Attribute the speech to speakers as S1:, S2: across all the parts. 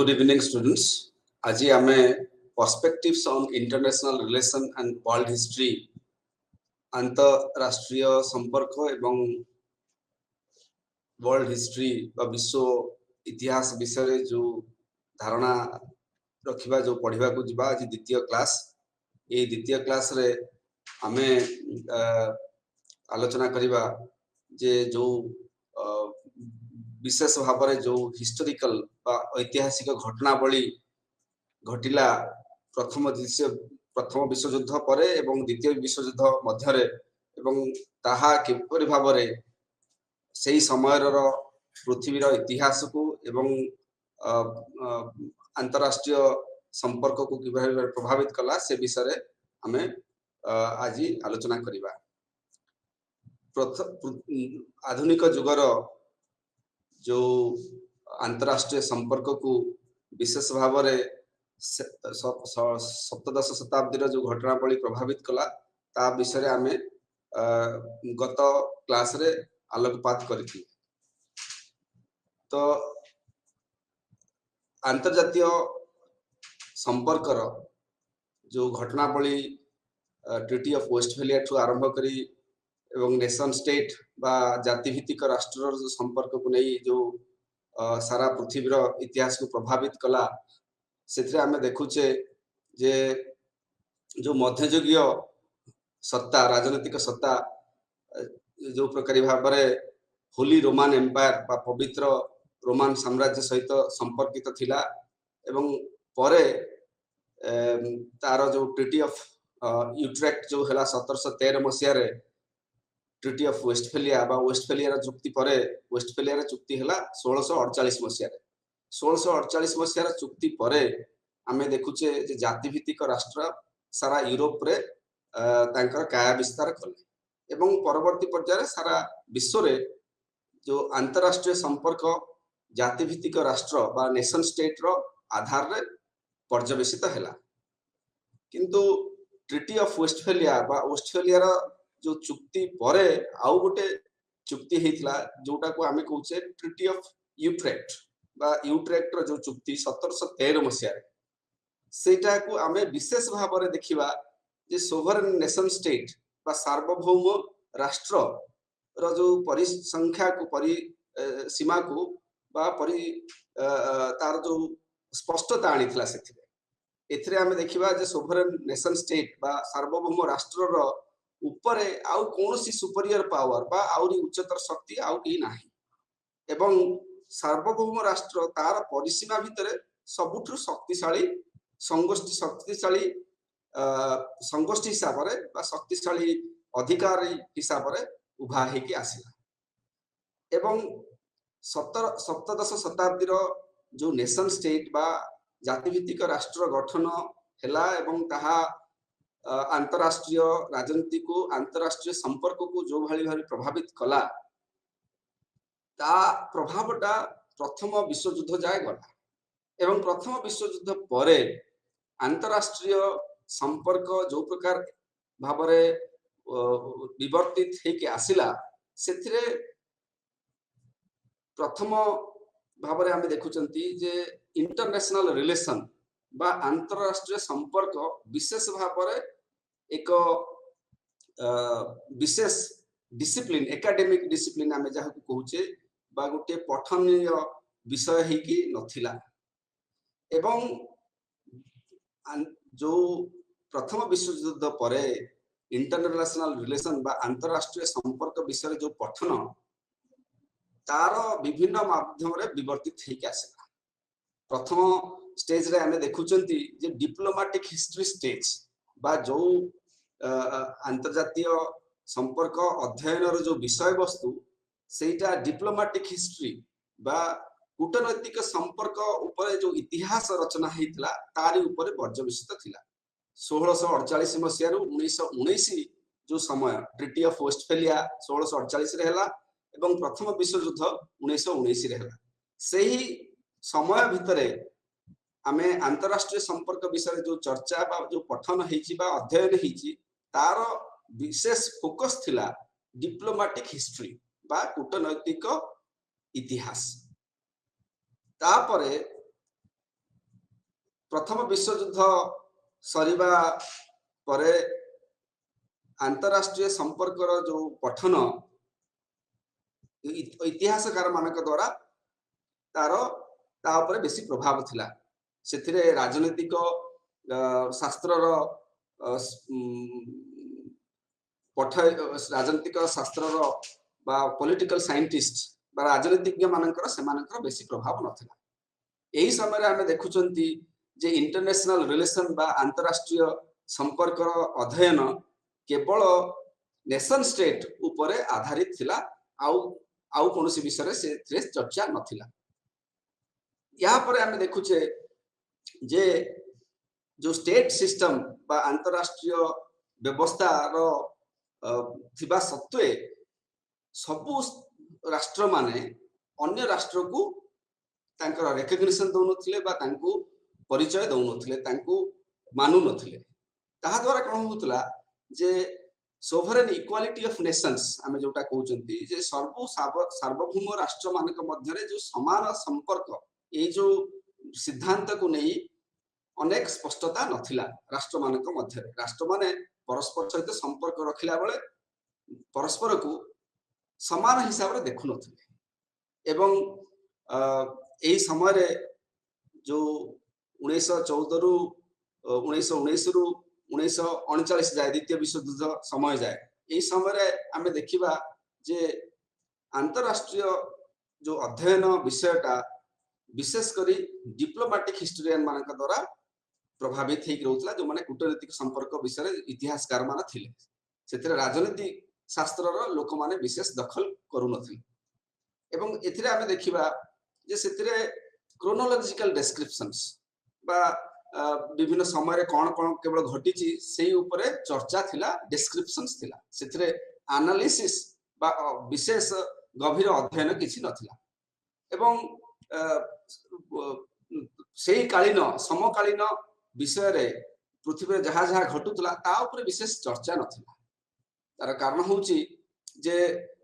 S1: Good evening, students. आज आमे perspectives on international relation and world history अंतरराष्ट्रीय संपर्क एवं वर्ल्ड हिस्ट्री बा विश्व इतिहास विषय जो धारणा रखिबा जो पढ़िबा को जिबा आज द्वितीय क्लास ए द्वितीय क्लास रे आमे आलोचना करिबा जे जो विशेष भाव में जो हिस्टोरिकल बा ऐतिहासिक घटनावली घटिला प्रथम विश्वयुद्ध पर एवं द्वितीय विश्वयुद्ध मध्य एवं ताहा किपरि भाव में सही समय पृथ्वीर इतिहास को एवं अंतरराष्ट्रीय संपर्क को किभाবে प्रभावित कला से विषय आमे आज आलोचना करिबा। आधुनिक जुगर जो अंतरराष्ट्रीय संपर्क को विशेष भाव में सप्तदश शताब्दी जो घटनावली प्रभावित कला ता विषय आमे गत क्लास रे आलोकपात करी। तो अंतर्जातीय संपर्कर जो घटनावली ट्रिटी ऑफ वेस्टफेलिया ठू आरंभ करी एवं नेशन स्टेट बा जातिभित्तिक राष्ट्र जो संपर्क को नहीं जो सारा पृथ्वीर इतिहास को प्रभावित कला से आमे देखुचे जे जो मध्ययुगीय सत्ता राजनीतिक सत्ता जो प्रकार भाव में होली रोमान एम्पायर बा पवित्र रोमान साम्राज्य सहित संपर्कित थिला एवं परे तार जो ट्रिटी ऑफ यूट्रेक्ट जो है 1713 मसीह ट्रिटी ऑफ वेस्टफेलिया बा वेस्टफेलिया चुक्ति परे वेस्टफेलिया चुक्ति है 1648 मसीह 1648 मसीह चुक्ति परे आमे देखुचे जे जातिभित्तिक राष्ट्र सारा यूरोप रे तांकर काया विस्तार कले एवं परवर्ती पर्याय सारा विश्व रे जो अंतरराष्ट्रीय संपर्क जातिभित्तिक राष्ट्र बा नेशन स्टेट रो आधार रे पर्यवेसित हैला। किंतु ट्रिटी ऑफ वेस्टफेलिया बा वेस्टफेलिया रो जो चुक्ति परे आउ गोटे चुक्ति हेतिला जोटा को आमे कहूचे ट्रिटी ऑफ यूट्रेक्ट बा यूट्रेक्ट रो जो चुक्ति 1713 मसीह सेटा को आमे विशेष भाव में देखिबा जे सोवरेन नेशन स्टेट बा सार्वभौम राष्ट्र रो जो परिसंख्या को परि सीमा को बा परि तार जो स्पष्टता आनिथिला सेथिरे एथिरे आमे देखिबा जे सोवरेन नेशन स्टेट बा सार्वभौम राष्ट्र रो ऊपर आउ कौनसी सुपरियर पावर बा आउरी उच्चतर शक्ति आउ की नाही एवं सार्वभौम राष्ट्र तार परिसीमा भितरे सबुठु शक्तिशाली संगोष्ठी हिसाब रे बा शक्तिशाली अधिकारी हिसाब रे उभा हेकी आसिला एवं सप्तदश शताब्दी रो जो नेशन स्टेट बा जातिभित्तिक राष्ट्र गठन हैला एवं ताहा अंतरराष्ट्रीय राजनीति को अंतरराष्ट्रीय संपर्क को जो भाई भाई प्रभावित कला ता प्रभावटा प्रथम विश्वयुद्ध जाए गला एवं प्रथम विश्वयुद्ध परे अंतरराष्ट्रीय संपर्क जो प्रकार भाव विवर्तित हेके आसिला सेथिरे प्रथम भाव में आमे देखुचंती जे इंटरनेशनल रिलेशन बा अंतरराष्ट्रीय संपर्क विशेष भाव में एक विशेष डिसिप्लिन एकेडमिक डिसिप्लिन आमे जहा को कहूचे बा गोटे पठनीय विषय है कि नथिला एवं जो प्रथम विश्वयुद्ध परे इंटरनेशनल रिलेशन बा अंतरराष्ट्रीय संपर्क विषय जो पठन तार विभिन्न माध्यम रे विवर्तित हेके आसेला। प्रथम स्टेज रे आमे देखुचंती जे डिप्लोमेटिक हिस्ट्री स्टेज बा जो अंतर्जातीय संपर्क अध्ययन रो जो विषय वस्तु सेटा डिप्लोमेटिक हिस्ट्री बा कूटनैतिक संपर्क ऊपर जो इतिहास रचना हेतिला तारी ऊपर पर्यवेसित थिला। 1648 मसीह रु 1919 जो समय ट्रिटी ऑफ वेस्टफेलिया 1648 रे हैला एवं प्रथम विश्वयुद्ध 1919 रे हैला। सेही समय भितरे आमे अंतरराष्ट्रीय संपर्क विषय जो चर्चा बा जो पठन हेची बा अध्ययन हेची तार विशेष फोकस थिला डिप्लोमेटिक हिस्ट्री बा कूटनैतिक इतिहास। तापरे प्रथम विश्वयुद्ध सरीबा परे अंतरराष्ट्रीय संपर्क जो पठन इतिहासकार मानक द्वारा तार तापर बेसी प्रभाव थिला से राजनीतिक शास्त्र पठ राजनीतिक शास्त्र पॉलिटिकल साइंटिस्ट बा राजनीतिज्ञ मानकर से मानकर बेसी प्रभाव नथिला यही समय आम देखुंत जे इंटरनेशनल रिलेशन बा अंतरराष्ट्रीय संपर्क अध्ययन केवल नेशन स्टेट उपरे आधारित थिला आउ कौन विषय से चर्चा नथिला यहाँ पर आम देखुचे जे जो स्टेट सिस्टम बा अंतरराष्ट्रीय व्यवस्था रो थिबा सत्वे सबु राष्ट्र माने अन्य राष्ट्र को तांकर रिकग्निशन दौ नथिले बा तांको परिचय दौ नथिले तांको मानु नथिले ताहा द्वारा कोन होतला जे सोवरेन इक्वालिटी ऑफ नेशंस आमे जोटा कहउचंती जे सार्वभौम राष्ट्र मानक मध्य जो समान संपर्क ए जो सिद्धांत को नहीं अनेक स्पष्टता नथिला राष्ट्र मानक मध्य राष्ट्र माने परस्पर सहित संपर्क रखिला बेले परस्पर को समान हिसाब रे देखु नथिले एवं एही समय रे जो 1914 रु 1919 रु 1939 जाए द्वितीय विश्व युद्ध समय जाए यही समय आम देखा जे अंतरराष्ट्रीय जो अध्ययन विषयटा विशेषकर डिप्लोमेटिक हिस्टोरियन मान द्वारा प्रभावित होता जो मैंने कूटनीतिक संपर्क विषय इतिहासकार मान थिले से राजनीतिक शास्त्र लोक माने विशेष दखल करू नथिले एवं एथिरे आमे देखिबा जे सेतिरे क्रोनोलॉजिकल डिस्क्रिप्शंस बा विभिन्न समय कौन कौन केवल घटी से उपरे चर्चा थिला डिस्क्रिप्शंस थिला सेतिरे एनालिसिस बा विशेष गभीर अध्ययन किछि नथिला एवं सेही कालीन समकालीन विषय रे पृथ्वी जहाँ जहाँ घटुला ता उपरे विशेष चर्चा नथिला तार कारण होची जे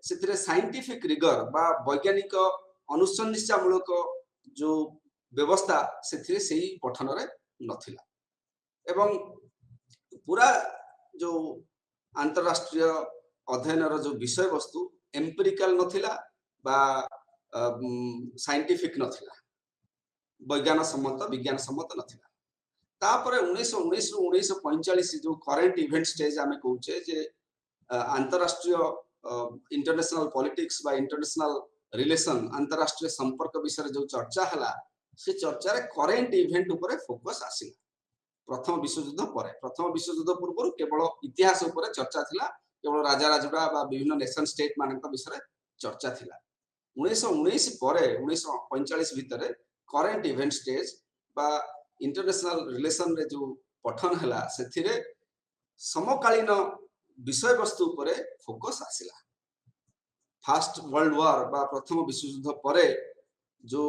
S1: सेतिरे साइंटिफिक रिगर बा वैज्ञानिक अनुसंधानमूलक जो व्यवस्था सेतिरे सेही पठन रे नथिला एवं पूरा जो अंतरराष्ट्रीय अध्ययन जो विषय वस्तु एम्पिरिकल नथिला बा साइंटिफिक नथिला विज्ञान सम्मत नथिला तापर 1919 रु 1945 जो करंट इवेंट स्टेज आमे कहूचे जे अंतरराष्ट्रीय इंटरनेशनल पॉलिटिक्स बा इंटरनेशनल रिलेशन अंतरराष्ट्रीय संपर्क विषय जो चर्चा हला से चर्चा रे करंट इवेंट ऊपर फोकस आसिला प्रथम विश्वयुद्ध पूर्व केवल इतिहास ऊपर चर्चा थिला केवल राजा राजुड़ा बा विभिन्न नेशन स्टेट मानक विषय चर्चा थिला 1919 परे 1945 भितर करंट इवेंट स्टेज बा इंटरनेशनल रिलेशन रे जो पठन हला सेथिरे समकालीन विषय वस्तु उपरे फोकस आसिला फर्स्ट वर्ल्ड वॉर बा प्रथम विश्वयुद्ध परे जो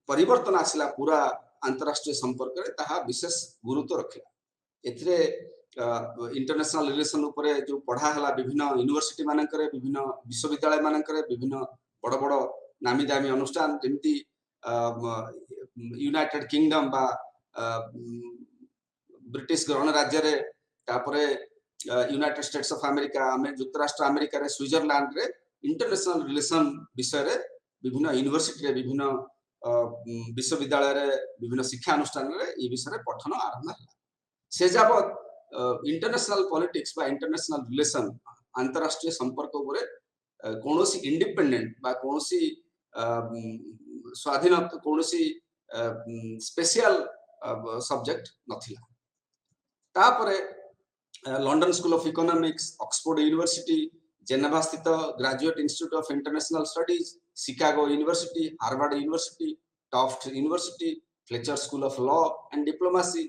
S1: परिवर्तन आसिला पूरा अंतरराष्ट्रीय संपर्क रे ताहा विशेष गुरुत्व रखिला एथिरे इंटरनेशनल रिलेशन उपरे जो पढ़ा हला विभिन्न यूनिवर्सिटी मानकरे विभिन्न विश्वविद्यालय मानकरे विभिन्न बड़ बड़ नामी दामी अनुष्ठान जेमती यूनाइटेड किंगडम बा ब्रिटिश गणराज्य रे तापरे यूनाइटेड स्टेट्स ऑफ अमेरिका युक्तराष्ट्र अमेरिका रे स्विट्जरलैंड रे इंटरनेशनल रिलेशन विषय रे विभिन्न यूनिवर्सिटी रे विभिन्न विश्वविद्यालय रे विभिन्न शिक्षा अनुष्ठान रे ई विषय रे पठन आरंभ हला से जाबत इंटरनेशनल पॉलिटिक्स बा इंटरनेशनल रिलेशन अंतरराष्ट्रीय संपर्क उपरे कोनोसी इंडिपेंडेंट बा कोनोसी स्वाधीन कोनोसी स्पेशल सब्जेक्ट नथिला तापरे London School of Economics Oxford University Geneva स्थित Graduate Institute of International Studies Chicago University Harvard University Tuft University Fletcher School of Law and Diplomacy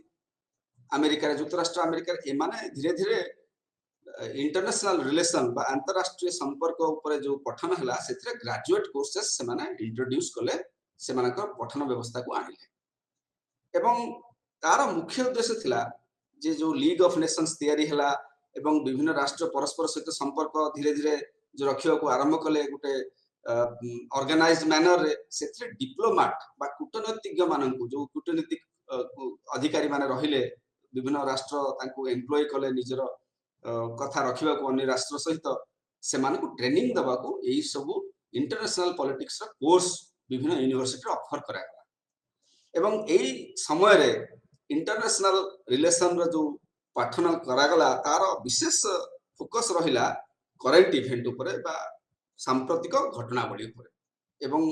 S1: America युक्तराष्ट्र अमेरिका एमाने धीरे धीरे इंटरनेशनल रिलेशन बा अंतरराष्ट्रीय संपर्क ऊपर जो पठन हला सेथरे ग्रेजुएट कोर्सेस से माने इंट्रोड्यूस कले से मानकर पठन व्यवस्था को आनिले एवं तार मुख्य उद्देश्य थिला जे जो लीग ऑफ नेशंस तैयारी हला एवं विभिन्न राष्ट्र परस्पर सहित संपर्क धीरे धीरे जो रखिया को आरंभ कले गुटे ऑर्गेनाइज्ड मैनर रे सेथरे डिप्लोमेट बा कूटनीतिज्ञ मानन को जो कूटनीतिक अधिकारी माने रहिले विभिन्न राष्ट्र तांको एम्प्लॉय कले निजर कथा रखिबा को अन्य राष्ट्र सहित से मानको ट्रेनिंग दबा को एई सब इंटरनेशनल पॉलिटिक्स रा कोर्स विभिन्न यूनिवर्सिटी ऑफर करा एवं एई समय रे इंटरनेशनल रिलेशन रा जो पाठन करा गला तार विशेष फोकस रहिला करेंट इवेंट ऊपर बा सांप्रतिक घटनावली ऊपर एवं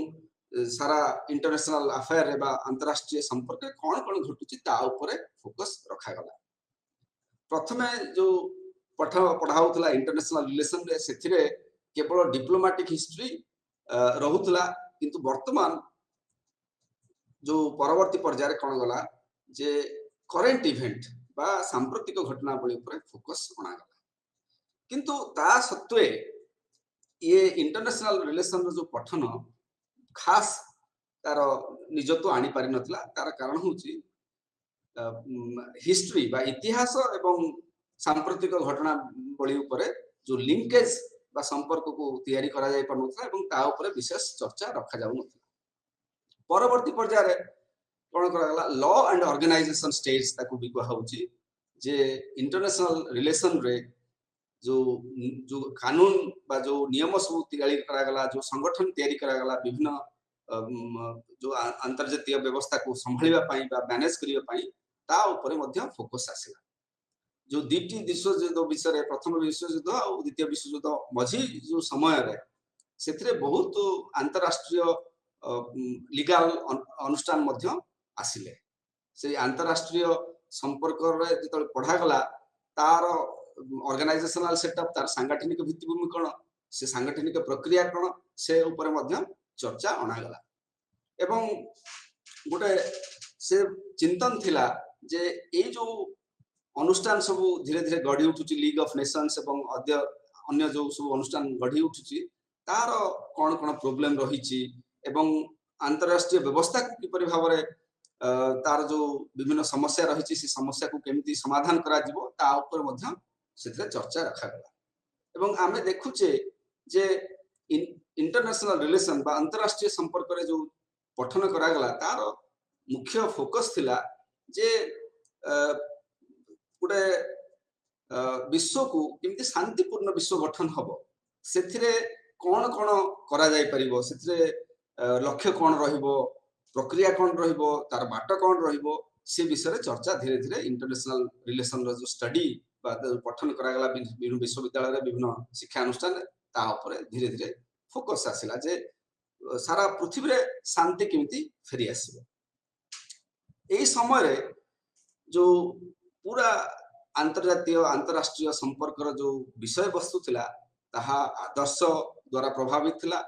S1: सारा इंटरनेशनल अफेयर बा अंतरराष्ट्रीय संपर्क कौन कौन घटुची ता ऊपर फोकस रखा गला प्रथमे जो पढ़ाउतला इंटरनेशनल रिलेशन रे सेथिरे केवल डिप्लोमेटिक हिस्ट्री रहुतला किंतु वर्तमान जो परवर्ती पर्याय कौन गला जे करेंट इवेंट बा सांप्रतिक घटनावली ऊपर फोकस बना गला किंतु ता सत्वे ये इंटरनेशनल रिलेशन रो जो पठन खास तार निजत्व आनी पारि नथला तार कारण होची हिस्ट्री बा इतिहास एवं सांप्रतिक घटना बळी ऊपर जो लिंकेज बा संपर्क को तयारी करा जाय परनथला एवं ता ऊपर विशेष चर्चा रखा जाउ नथला परवर्ती पर्याय रे कोन करा गला लॉ एंड ऑर्गेनाइजेशन स्टेट्स ताकू भी कहा होची जे इंटरनेशनल रिलेशन रे जो जो कानून बा जो नियम सब तैयारी करा गला जो संगठन तैयारी करा गला विभिन्न जो अंतर्जातीय व्यवस्था को संभालिबा पई बा मैनेज करिबा पई ता ऊपर मध्ये फोकस आसिला जो द्वितीय विश्व युद्ध विषय रे प्रथम विश्व युद्ध और द्वितीय विश्व युद्ध मझी जो समय रे सेथरे बहुत अंतरराष्ट्रीय लीगल अनुष्ठान मध्ये आसिले से अंतरराष्ट्रीय संपर्क रे जतल पढ़ा गला तार ऑर्गेनाइजेशनल सेटअप तार सांगठनिक भित्तिभूमि कोन से सांगठनिक प्रक्रिया कोन से ऊपर मध्ये चर्चा अना गला एवं गोटे से चिंतन थिला जे ए जो अनुष्ठान सब धीरे धीरे गढ़ी उठुची लीग ऑफ नेशंस एवं अन्य जो सब अनुष्ठान गढ़ी उठुची तार कोन कोन प्रॉब्लम रहिची एवं अंतरराष्ट्रीय व्यवस्था को किपरि भाव रे तार जो विभिन्न समस्या रहिची से समस्या को केमिति समाधान करा जिवो ता ऊपर मध्ये सेथरे चर्चा रखा गला एवं आमे देखुचे जे इंटरनेशनल रिलेशन बा अंतरराष्ट्रीय संपर्क रे जो पठन करा गला तार मुख्य फोकस थिला जे गुटे विश्व को केमिति शांतिपूर्ण विश्व गठन हबो सेथिरे कोन कोन करा जाय परिबो सेथिरे लक्ष्य कोन रहिबो प्रक्रिया कोन रहिबो तार बाट कोन रहिबो से विषय रे चर्चा धीरे धीरे इंटरनेशनल रिलेशन रो जो स्टडी बा पठन करा गला विभिन्न विश्वविद्यालय रे विभिन्न शिक्षा अनुष्ठान ता ऊपर धीरे धीरे फोकस आसिला जे सारा पृथ्वी रे शांति केमिति फेरी आसीबो एई समय रे जो पूरा अंतरजातीय अंतरराष्ट्रीय संपर्क रो जो विषय वस्तु थिला ताहा आदर्श द्वारा प्रभावित थिला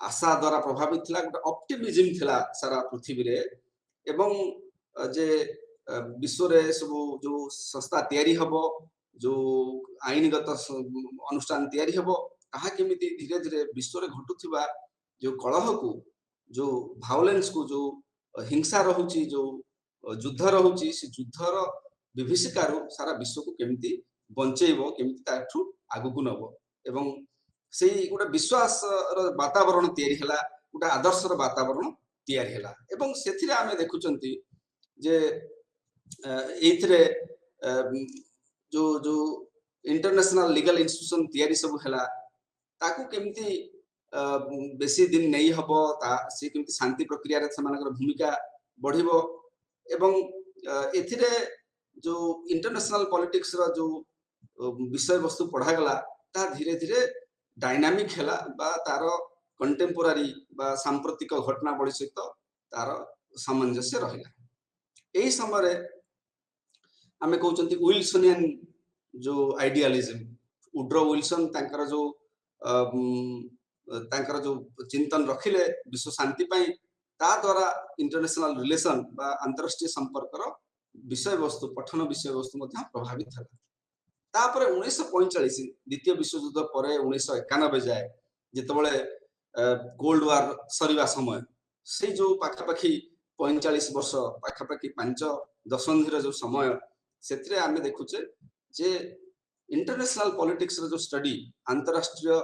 S1: आशा द्वारा प्रभावित थिला गोटे ऑप्टिमिज्म थिला सारा पृथ्वी रे एवं जे विश्व रे सब जो संस्था तयारी हबो जो आईनगत अनुष्ठान तयारी हबो ताहा केमिति धीरे धीरे विश्व रे घटुथिबा जो कलह को जो वायलेंस को जो हिंसा रहुची जो युद्ध रहुची से युद्धर विभीषिकारु सारा विश्व को केमिति बंचेइबो केमिति ताठु आगु को नबो एवं सेही गोटे विश्वास र वातावरण तयारी हला गोटे आदर्श र वातावरण तयारी हला एवं सेथिरे आमे देखुचंती जे एथिरे जो जो इंटरनेशनल लीगल इंस्टीट्यूशन तयारी सब हला ताकू केमिति बेसी दिन नहीं हबो ता से केमिति शांति प्रक्रिया रे समानकर भूमिका बढ़िबो एवं एथिरे जो इंटरनेशनल पॉलिटिक्स रो जो विषय वस्तु पढ़ा गला ता धीरे धीरे डायनामिक हला बा तार कंटेम्पोरारी बा सांप्रतिक घटना बड़ी सहित तार सामंजस्य रहिला एही समय रे आमे कहउचंती विल्सनियन जो आइडियलिज्म वुड्रो विल्सन तांकर जो चिंतन रखिले विश्व शांति पई ता द्वारा इंटरनेशनल रिलेशन बा अंतरराष्ट्रीय संपर्क रो विषय वस्तु पठन विषय वस्तु मध्ये प्रभावित हला तापर 1945 द्वितीय विश्व युद्ध पर 1991 जाए जेतबळे कोल्ड वार सरीवा समय से जो पाखापाखी 45 वर्ष पाखापाखी 5 दशंधिर जो समय सेतरे आमे देखुचे जे इंटरनेशनल पॉलिटिक्स रो जो स्टडी अंतरराष्ट्रीय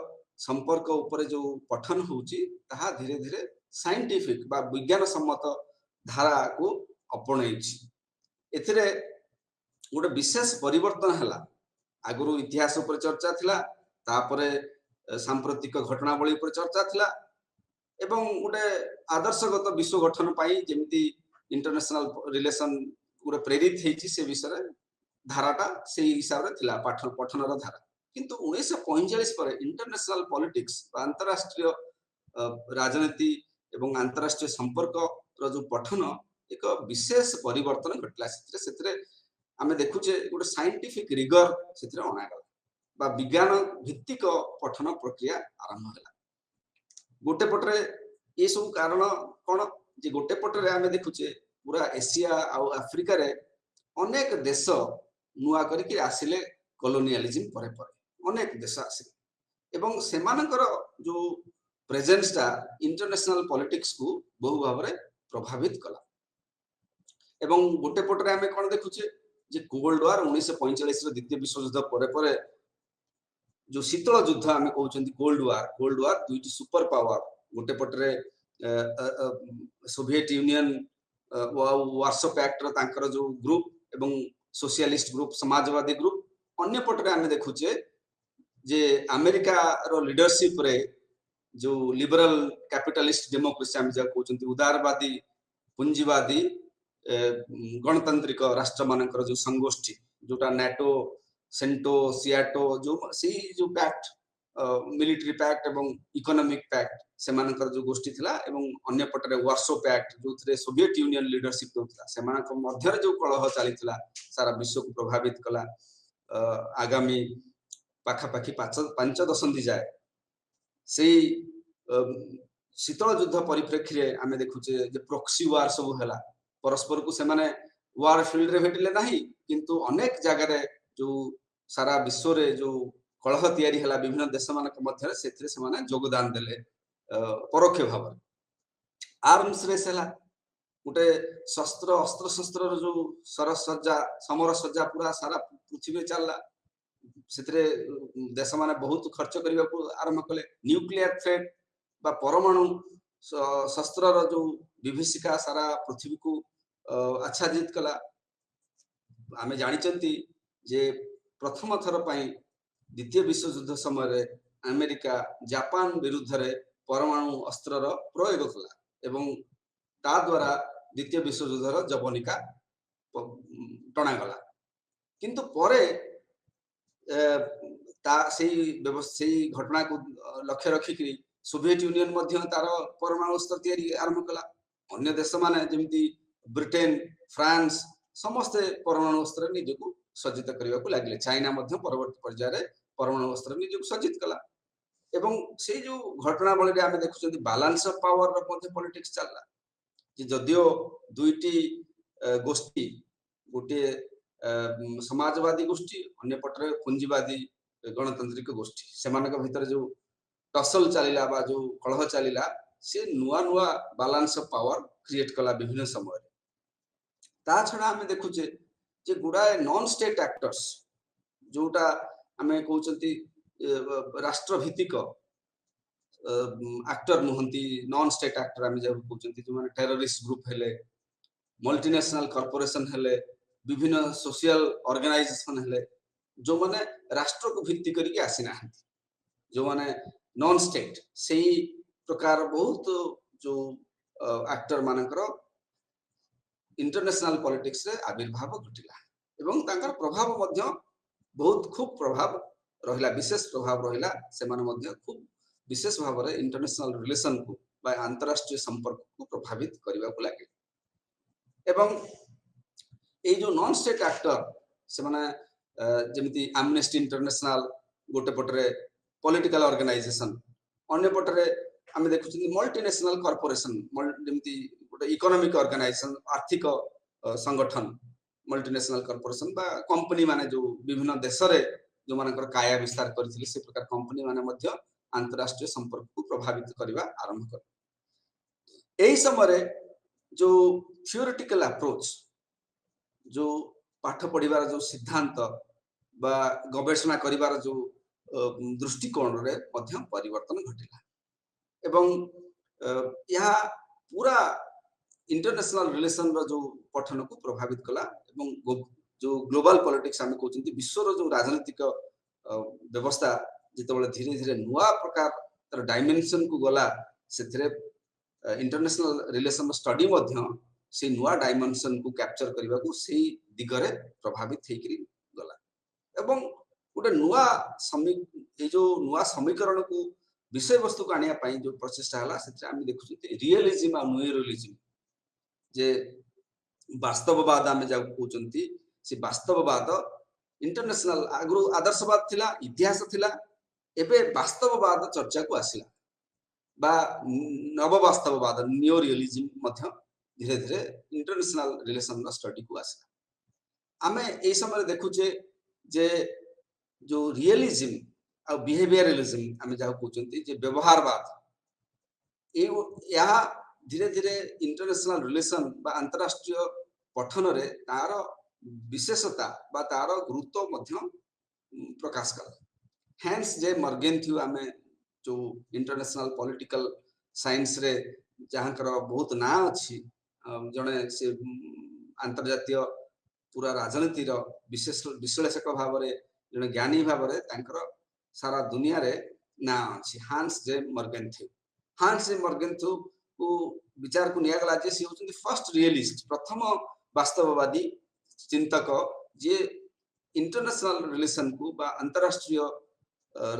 S1: संपर्क ऊपर जो पठन होउची ताहा धीरे धीरे साइंटिफिक बा विज्ञान सम्मत धारा को अपणेछि एथिरे गोटे विशेष परिवर्तन हला आगुरु इतिहास उपर चर्चा थिला तापरे सांप्रतिक घटनावली उपर चर्चा थिला एवं गोटे आदर्शगत विश्व गठन पाई जेमिति इंटरनेशनल रिलेशन गोटे प्रेरित हेछि से विषय धाराटा से हिसाब रे थिला पठनर धारा किंतु 1945 पर इंटरनेशनल पॉलिटिक्स अंतरराष्ट्रीय राजनीति एवं अंतरराष्ट्रीय संपर्क रो जो पठन एक विशेष परिवर्तन घटला सेतिरे आमे देखुचे गोटे साइंटिफिक रिगर सेतिरे अनागला बा विज्ञान भित्तिक पठन प्रक्रिया आरंभ होला गोटे पटरे ये सब कारण कोन जे गोटे पटरे आमे देखुचे पूरा एशिया आ अफ्रीका रे अनेक देश नुआ करके आसिले कॉलोनियलिज्म परे परे अनेक देश आसिले एवं सेमानकर जो प्रेजेंस ता इंटरनेशनल पॉलिटिक्स को बहु भाव रे प्रभावित कला एवं गोटे पटरे आमे कोन देखुचे जे कोल्ड वार 1945 रो द्वितीय विश्व युद्ध परे परे जो शीतल युद्ध आमे कहउचंती कोल्ड वार दुईटी सुपर पावर गोटे पटरे सोवियत यूनियन वार्सो पैक्ट रो तांकर जो ग्रुप एवं सोशलिस्ट ग्रुप समाजवादी ग्रुप अन्य पटरे आमे देखुचे जे अमेरिका रो लीडरशिप रे जो लिबरल कैपिटलिस्ट डेमोक्रेसी आमे जा कहउचंती उदारवादी पूंजीवादी गणतांत्रिक राष्ट्र मानकर जो संगोष्ठी जोटा नाटो सेंटो सियाटो जो सी जो पैक्ट मिलिटरी पैक्ट एवं इकोनॉमिक पैक्ट से मानकर जो गोष्ठी थिला एवं अन्य पटरे वार्सो पैक्ट जो थरे सोवियत यूनियन लीडरशिप दोथला से मानक मध्य जो कलह चलीथिला सारा विश्व को प्रभावित कला आगामी पाखा पाखी 5 दशंधि जाए से शीतल युद्ध परिप्रेक्षी रे आमे देखुचे जे प्रॉक्सी वार सब हला परस्पर को से माने वार फील्ड रे भेटिले नाही किंतु अनेक जगह रे जो सारा विश्व रे जो कलह तयारी हला विभिन्न देश मानक मध्य सेथिरे से माने योगदान देले परोक्ष भाव आर्म्स रेस हला गोटे अस्त्र शस्त्र जो सरसज्जा समर सज्जा पूरा सारा पृथ्वी चलला सेथिरे देश माने बहुत खर्च करबा को आरंभ कले न्यूक्लियर थ्रेट बा परमाणु शस्त्र रो जो विभीषिका सारा पृथ्वी को आच्छादित कला आमे जानिचंती जे प्रथम थर पई द्वितीय विश्व युद्ध समय अमेरिका जापान विरुद्ध रे परमाणु अस्त्र रो प्रयोग कला एवं ता द्वारा द्वितीय विश्व युद्ध रो जवनिका टणा गला किंतु परे ता सेही घटना को लक्ष्य रखिकरी सोवियत यूनियन मध्य तार परमाणु अस्त्र तैयारी आरंभ कला अन्य देश माने जेमती ब्रिटेन फ्रांस समस्त परमाणु अस्त्र निजको सज्जित करबा को लागले चाइना मध्य परवर्ती पर्याय परमाणु अस्त्र निजको सज्जित कला एवं से जो घटना बळे आमे देखुचंती बैलेंस ऑफ पावर रो मध्य पॉलिटिक्स चलला कि जदियो दुईटी गोष्ठी गोटे समाजवादी गोष्ठी अन्य पटरे पूंजीवादी गणतांत्रिक गोष्ठी सेमानक भीतर जो टसल चलीला बा जो कलह चलीला से नुआ नुआ बैलेंस ऑफ पावर क्रिएट कला विभिन्न समय ता छडा हमें देखुचे जे गुडा नॉन स्टेट एक्टर्स जोटा हमें कहउचंती राष्ट्र भित्तिक एक्टर नुहंती नॉन स्टेट एक्टर हमें जब कहउचंती जो माने टेररिस्ट ग्रुप हेले मल्टीनेशनल कॉर्पोरेशन हेले विभिन्न सोशल ऑर्गेनाइजेशन हेले जो माने राष्ट्र को भित्ति करके आसीना जो माने नॉन स्टेट सही प्रकार बहुत जो एक्टर मानकर इंटरनेशनल पॉलिटिक्स रे आविर्भाव घटिला एवं तांकर प्रभाव मध्य बहुत खूब प्रभाव रहिला विशेष प्रभाव रहिला से माने मध्य खूब विशेष भाव रे इंटरनेशनल रिलेशन को बा अंतरराष्ट्रीय संपर्क को प्रभावित करबा को लागे एवं ए जो नॉन स्टेट एक्टर से माने जेमिति एमनेस्टी इंटरनेशनल गोटे पटरे पॉलिटिकल ऑर्गेनाइजेशन अन्य पटरे आमे देखुछी मल्टीनेशनल कॉर्पोरेशन जेमिति गोटे इकोनॉमिक ऑर्गेनाइजेशन आर्थिक संगठन मल्टीनेशनल कॉर्पोरेशन बा कंपनी माने जो विभिन्न देश रे जो मानकर काया विस्तार करथिले से प्रकार कंपनी माने मध्य अंतरराष्ट्रीय संपर्क को प्रभावित करबा आरंभ कर एही समय जो थियोरेटिकल अप्रोच जो पाठ पढ़िबार जो सिद्धांत बा गवेषणा करिबार जो दृष्टिकोण रे मध्य परिवर्तन घटिला एवं यह पूरा इंटरनेशनल रिलेशन रो जो पठन को प्रभावित कला जो ग्लोबल पॉलिटिक्स आम कहते विश्वर जो राजनीतिक व्यवस्था जिते धीरे धीरे नुआ प्रकार तर डायमेंशन को गला से इंटरनेशनल रिलेशन स्टडी से नुआ डायमेंशन को कैप्चर करने को से दिगरे प्रभावित होकर गला एवं गोटे नुआ जो नुआ समीकरण को विषय वस्तु को आनिया जो प्रचेषा है आम देखु रियलिज्म और न्यूरियलिज्म जे वास्तववाद आम जहाँ कहते से वास्तववाद इंटरनेशनल आगु आदर्शवाद थिला इतिहास थिला एबे वास्तववाद चर्चा को आसिला बा नव वास्तववाद न्यू रियलिज्म धीरे धीरे इंटरनेशनल रिलेशन स्टडी को आसिला आमे ए समय देखुचे जे जो रियलिज्म आ बिहेवियरलिज्म आमे जहाँ कहते जे व्यवहारवाद यहाँ धीरे धीरे इंटरनेशनल रिलेशन बा अंतरराष्ट्रीय पठन रे तार विशेषता बा तार गुरुत्व प्रकाश कला हैंस जे मर्गेंथ्यू आमे जो इंटरनेशनल पॉलिटिकल साइंस रे जहाँ बहुत ना अच्छी जड़े से अंतर्जातीय पूरा राजनीतिर विशेष विश्लेषक भाव में जड़े ज्ञानी भाव में सारा दुनिया रे ना अच्छी हांस जे मर्गेंथ्यू को विचार को निगला जे सी होचंती फर्स्ट रियलिस्ट प्रथम वास्तववादी चिंतक जे इंटरनेशनल रिलेशन को बा अंतरराष्ट्रीय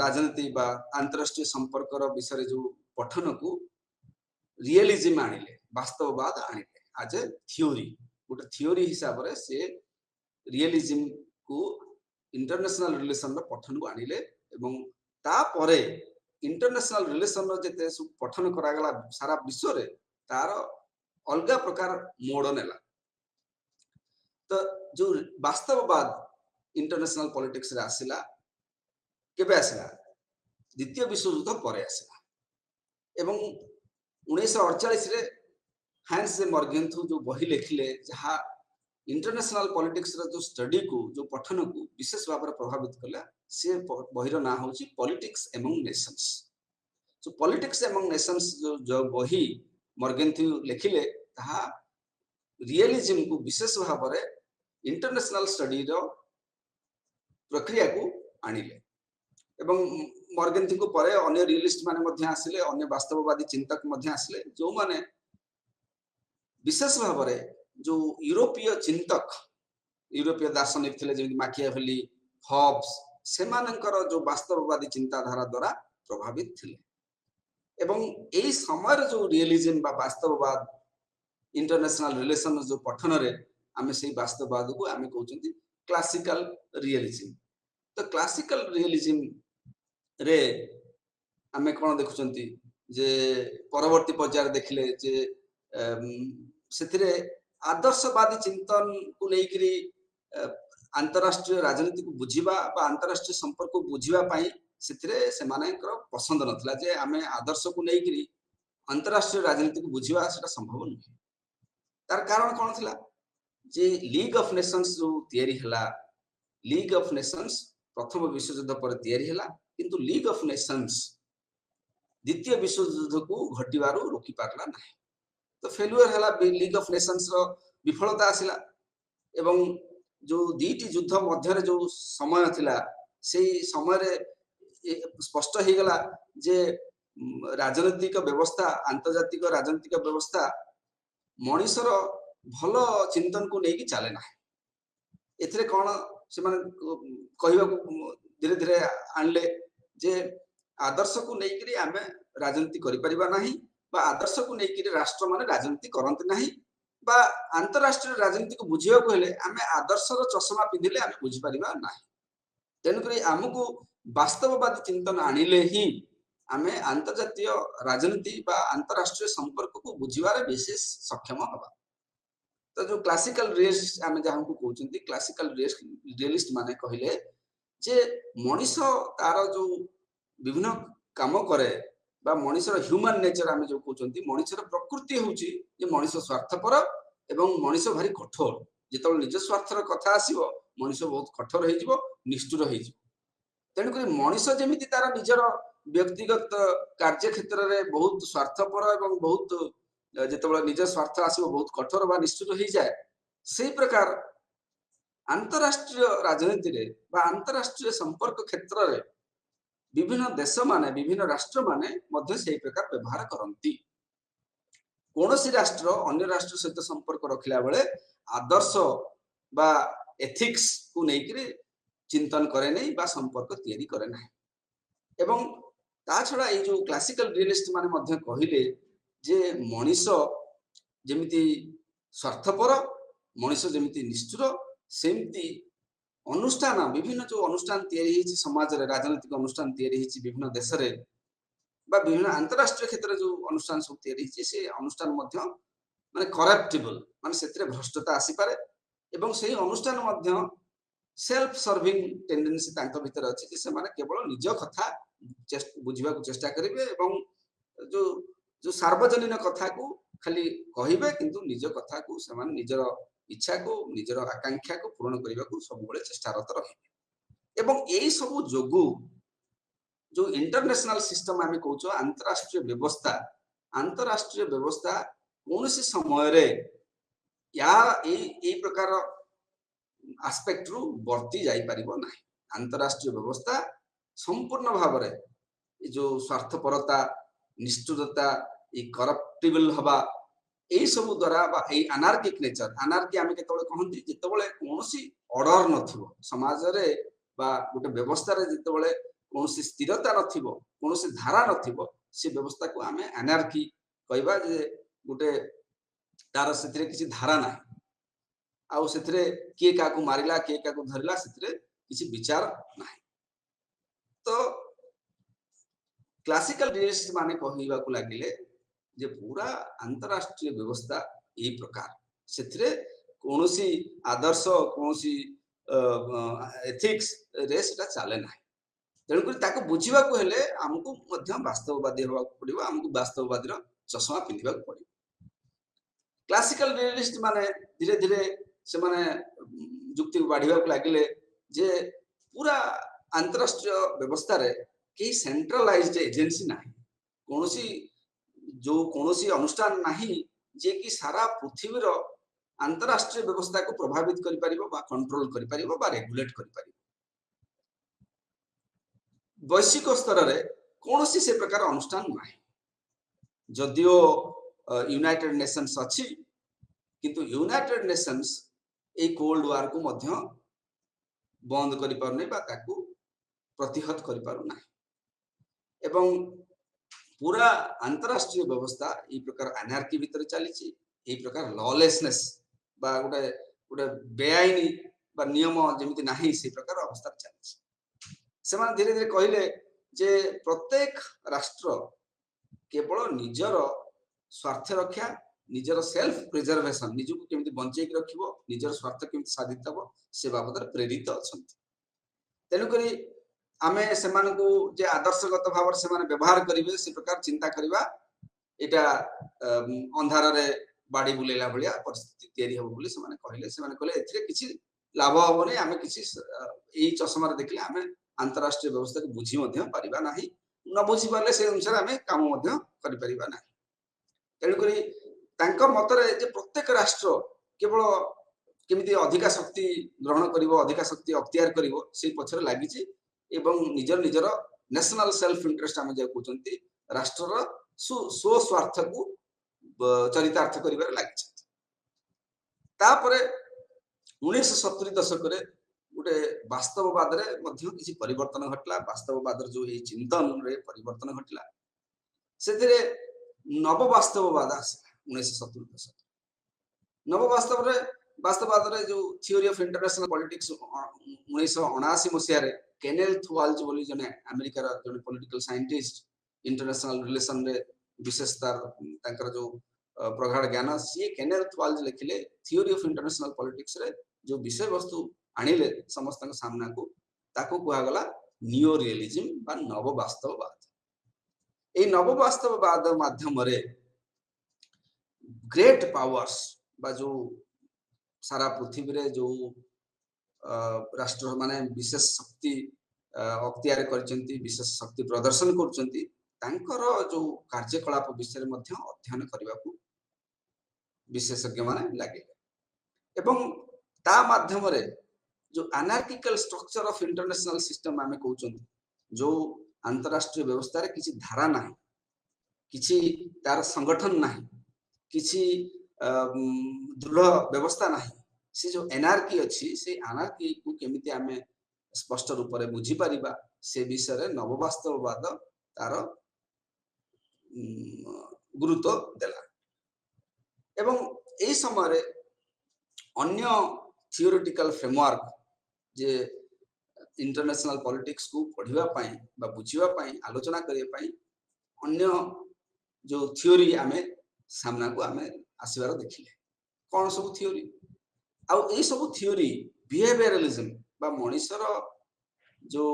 S1: राजनीति बा अंतरराष्ट्रीय संपर्क विषय जो पठन को रियलिज्म आनिले वास्तववाद आनिले आज ए थ्योरी गोटे थ्योरी हिसाब रे से रियलिज्म को इंटरनेशनल रिलेशन पठन को आनिले एवं ता परे इंटरनेशनल रिलेशन जेते पठन करागला सारा विश्व रे तार अलग प्रकार मोड़ नेला तो जो वास्तववाद इंटरनेशनल पॉलिटिक्स रे आसिला केबे आसिला द्वितीय विश्व युद्ध परे आसिला एवं 1948 रे हांस जे मर्गेंथ्यू जो बही लिखिले जहाँ इंटरनेशनल पॉलिटिक्स रे जो स्टडी को जो पठन को विशेष भाव में प्रभावित कला से बहीर ना हूँ पॉलिटिक्स एमंग नेशंस जो पॉलिटिक्स एमंग नेशंस जो बही मर्गेंथ्यू लिखिले ताहा रियलिज्म को विशेष भाव में इंटरनेशनल स्टडी रो प्रक्रिया को आनिले एवं मर्गेंथ्यू को परे अन्य रियलिस्ट माने मध्य आसिले अन्य वास्तववादी चिंतक मध्य आसिले जो माने विशेष भाव में जो यूरोपीय चिंतक यूरोपीय दार्शनिक थिले जेमि माकियाभेली हॉब्स से जो वास्तववादी चिंताधारा द्वारा प्रभावित थिले एवं एई समय जो रियलिज्म बा वास्तववाद इंटरनेशनल रिलेशन जो पठन रे आमे से वास्तववाद को आमे कहउचंती क्लासिकल रियलिज्म तो क्लासिकल रियलिज्म रे आमे कोन देखुचंती जे परवर्ती पर्याय देखिले जे सेथिरे आदर्शवादी चिंतन को लेकरी अंतरराष्ट्रीय राजनीति को बुझीबा बा अंतरराष्ट्रीय संपर्क को बुझीबा पई सेथिरे सेमानकर पसंद नथला जे आमे आदर्श को लेकरी अंतरराष्ट्रीय राजनीति को बुझीबा सेटा संभव नहीं तार कारण कोन थिला जे लीग ऑफ नेशंस जो तयारी हला लीग ऑफ नेशंस प्रथम विश्व युद्ध पर तयारी हला किंतु लीग ऑफ नेशंस द्वितीय विश्व युद्ध को घटिबारु रोकी पारला नहीं तो फेल्युअर हला लीग ऑफ नेशंस रो विफलता आसिला एवं जो दीटी युद्ध मध्य जो समय थिला से समय रे स्पष्ट हो गला जे राजनीतिक व्यवस्था अंतर्जातिक राजनीतिक व्यवस्था मनुष्यर भल चिंतन को लेकिन चले ना एथरे कौन से कहवा धीरे धीरे आणले जे आदर्श को लेकिन आम राजनीति करि आदर्श को लेकिन राष्ट्र माने राजनीति करते ना बा अंतरराष्ट्रीय राजनीति को बुझे आम आदर्शर चषमा पिंधिले आम बुझीपर ना तेणुक आमको वास्तववादी चिंतन आणिले ही आम अंतर्जातीय राजनीति बा अंतरराष्ट्रीय संपर्क को बुझीबार विशेष सक्षम हवा तो जो क्लासिकल रियलिस्ट आम जहाँ को कहते क्लासिकल रियलिस्ट माने कहले जे मनीष तार जो विभिन्न काम करे बा मनुष्यर ह्यूमन नेचर आम जो कहते मनुष्यर प्रकृति हूँ जे मनुष्य स्वार्थपर एवं मनुष्य भारी कठोर जो निज स्वार्थर कथा आसो मनुष्य बहुत कठोर हो निष्ठुर हो तेणुक मनुष्य जमी तार निजर व्यक्तिगत कार्य क्षेत्र में बहुत स्वार्थपर एवं बहुत जो निज स्वार्थ आसो बहुत कठोर बा निष्ठुर हो जाए से प्रकार अंतरराष्ट्रीय राजनीति रे बा अंतरराष्ट्रीय संपर्क क्षेत्र रे विभिन्न देश माने विभिन्न राष्ट्र माने मध्य से प्रकार व्यवहार करंती कोनोसी राष्ट्र अन्य राष्ट्र सहित संपर्क रखिला बेले आदर्श बा एथिक्स को नेकरी चिंतन करे नै बा संपर्क तैयारी करे नै एवं ता छडा ए जो क्लासिकल रियलिस्ट माने मध्य कहिले जे मनीष जेमिति स्वार्थपर मनीष जेमिति निष्ठुर सेमिति अनुष्ठान विभिन्न जो अनुष्ठान तैयारी हिची समाज रे राजनीतिक अनुष्ठान तैयारी हिची विभिन्न देश रे बा विभिन्न अंतरराष्ट्रीय क्षेत्र जो अनुष्ठान सब तैयारी हिची से अनुष्ठान मध्य माने करप्टिबल माने सेतरे भ्रष्टता आसी पारे एवं सेही अनुष्ठान मध्य सेल्फ सर्विंग टेंडेंसी तांका भीतर अछि कि से माने केवल निज कथा बुझिबा को चेष्टा करिवे एवं जो जो सार्वजनीन कथा को खाली कहिबे किंतु निज कथा को से माने निजर इच्छा को निजर आकांक्षा को पूर्ण करबा को सब बेले चेष्टारत रहिबे एवं एई सब जोगु जो इंटरनेशनल सिस्टम आमे कहउछो अंतरराष्ट्रीय व्यवस्था कोनोसी समय रे या ए प्रकार एस्पेक्ट रु वर्ती जाई परिबो नाही अंतरराष्ट्रीय व्यवस्था संपूर्ण भाव रे जो स्वार्थपरता निष्ठुरता ए करप्टिबल हवा ए सब द्वारा बा ए अनार्किक नेचर अनार्की आमे केतबळे कहंती जेतबळे कोनोसी ऑर्डर नथिबो समाज रे बा गोटे व्यवस्था रे जेतबळे कोनोसी स्थिरता नथिबो कोनोसी धारा नथिबो से व्यवस्था को आमे अनार्की कहबा जे गोटे तार सेतरे किछि धारा नाही आउ सेतरे के का को मारिला के का को धरला सेतरे किछि विचार नाही तो क्लासिकल रियलिस्ट माने कहिबा को लागिले जे पूरा अंतरराष्ट्रीय व्यवस्था ए प्रकार सेतरे कोनोसी आदर्श कोनोसी एथिक्स रे सेटा चले नाही तेणुकर ताको बुझिबा को हेले हमकु मध्य वास्तववादी होबा पड़िबो हमकु वास्तववादी रो चश्मा पिंधिबा पड़िबो क्लासिकल रियलिस्ट माने धीरे धीरे से माने जुक्ति बढ़िबा को लागिले जे पूरा अंतरराष्ट्रीय व्यवस्था रे के सेंट्रलाइज्ड एजेंसी नाही कोनोसी जो कोनोसी अनुष्ठान नाही जे कि सारा पृथ्वी रो अंतरराष्ट्रीय व्यवस्था को प्रभावित करि परिबो बा कंट्रोल करि परिबो बा रेगुलेट करि परिबो वैश्विक स्तर रे कोनोसी से प्रकार अनुष्ठान नाही जदियो यूनाइटेड नेशंस अछि किंतु यूनाइटेड नेशंस ए कोल्ड वार को मध्य बंद करि परनै बा ताकू प्रतिहत करि पारु नाही एवं पूरा अंतरराष्ट्रीय व्यवस्था ए प्रकार अनार्की भीतर चली ए प्रकार लॉलेसनेस बा गोटे गोटे बेआईनी बा नियम जेमिति नाही से प्रकार अवस्था चली से माने धीरे धीरे कहले जे प्रत्येक राष्ट्र केवल निजर स्वार्थ रक्षा निजर सेल्फ प्रिजर्वेशन निजु को केमिति बंचै के रखिबो निजर स्वार्थ केमिति साधित हबो से बाबद प्रेरित अछंती तेनु करी आमे सेमान को जे आदर्शगत भाव से माने व्यवहार करिवे से प्रकार चिंता करिवा एटा अंधार रे बाडी बुलेला भलिया परिस्थिति तयारी हो बोली से माने कहले एथिरे किछि लाभ हो नै आमे किछि एई चश्मा रे देखले आमे अंतरराष्ट्रीय व्यवस्था को बुझी मध्य परिबा नाही न बुझी पाले से अनुसार आमे काम मध्य करि परिबा नाही तेनु करी तांकर मतरे जे प्रत्येक राष्ट्र केवल केमिति अधिका शक्ति ग्रहण करिवो अधिका शक्ति अख्तियार करिवो से पछरे लागि छि एवं निजर निजर नेशनल सेल्फ इंटरेस्ट आमे जे कहउचंती राष्ट्र रो स्व स्वार्थ को चरितार्थ करिबार लागि छि तापरे 1970 दशक रे गोटे वास्तववाद रे मध्य किछि परिवर्तन घटला वास्तववाद जो ए चिंतन रे परिवर्तन घटला सेतिरे नव वास्तववाद आसला 1970 दशक नव वास्तववाद रे जो थ्योरी ऑफ इंटरनेशनल पॉलिटिक्स 1979 मसिया रे केनेथ वाल्ज बोली जने अमेरिका रा जने पॉलिटिकल साइंटिस्ट इंटरनेशनल रिलेशन रे विशेषता तांकर जो प्रगाढ़ ज्ञान सी केनेथ वाल्ज लिखिले थ्योरी ऑफ इंटरनेशनल पॉलिटिक्स रे जो विषय वस्तु आनिले समस्त सामना को ताको कुआ गला नियो रियलिज्म बा नव वास्तववाद ए नव वास्तववाद माध्यम रे ग्रेट पावर्स बा जो सारा पृथ्वी रे जो राष्ट्र माने विशेष शक्ति अख्तियार करचंती विशेष शक्ति प्रदर्शन करचंती तांकर जो कार्यकलाप विषय मध्ये अध्ययन करबा को विशेषज्ञ माने लागे एवं ता माध्यम रे जो anarchical structure of international system आमे कहउछन जो अंतरराष्ट्रीय व्यवस्था रे किछि धारा नाही किछि तार संगठन नाही किछि दृढ़ व्यवस्था नाही से जो एनार्की अछि से अनार्की को केमिति आमे स्पष्ट रूप रे बुझी परिबा से विषय रे नववास्तववाद तार गुरुत्व देला एवं एई समय रे अन्य थियोरेटिकल फ्रेमवर्क जे इंटरनेशनल पॉलिटिक्स को पढ़िबा पई बा बुझिबा पई आलोचना करिया पई अन्य जो थियोरी आमे सामना को आमे आसीबार देखिले कोन सब थियोरी आ ए सब थियोरी बिहेवियरलिज्म बा मनुष्यर जो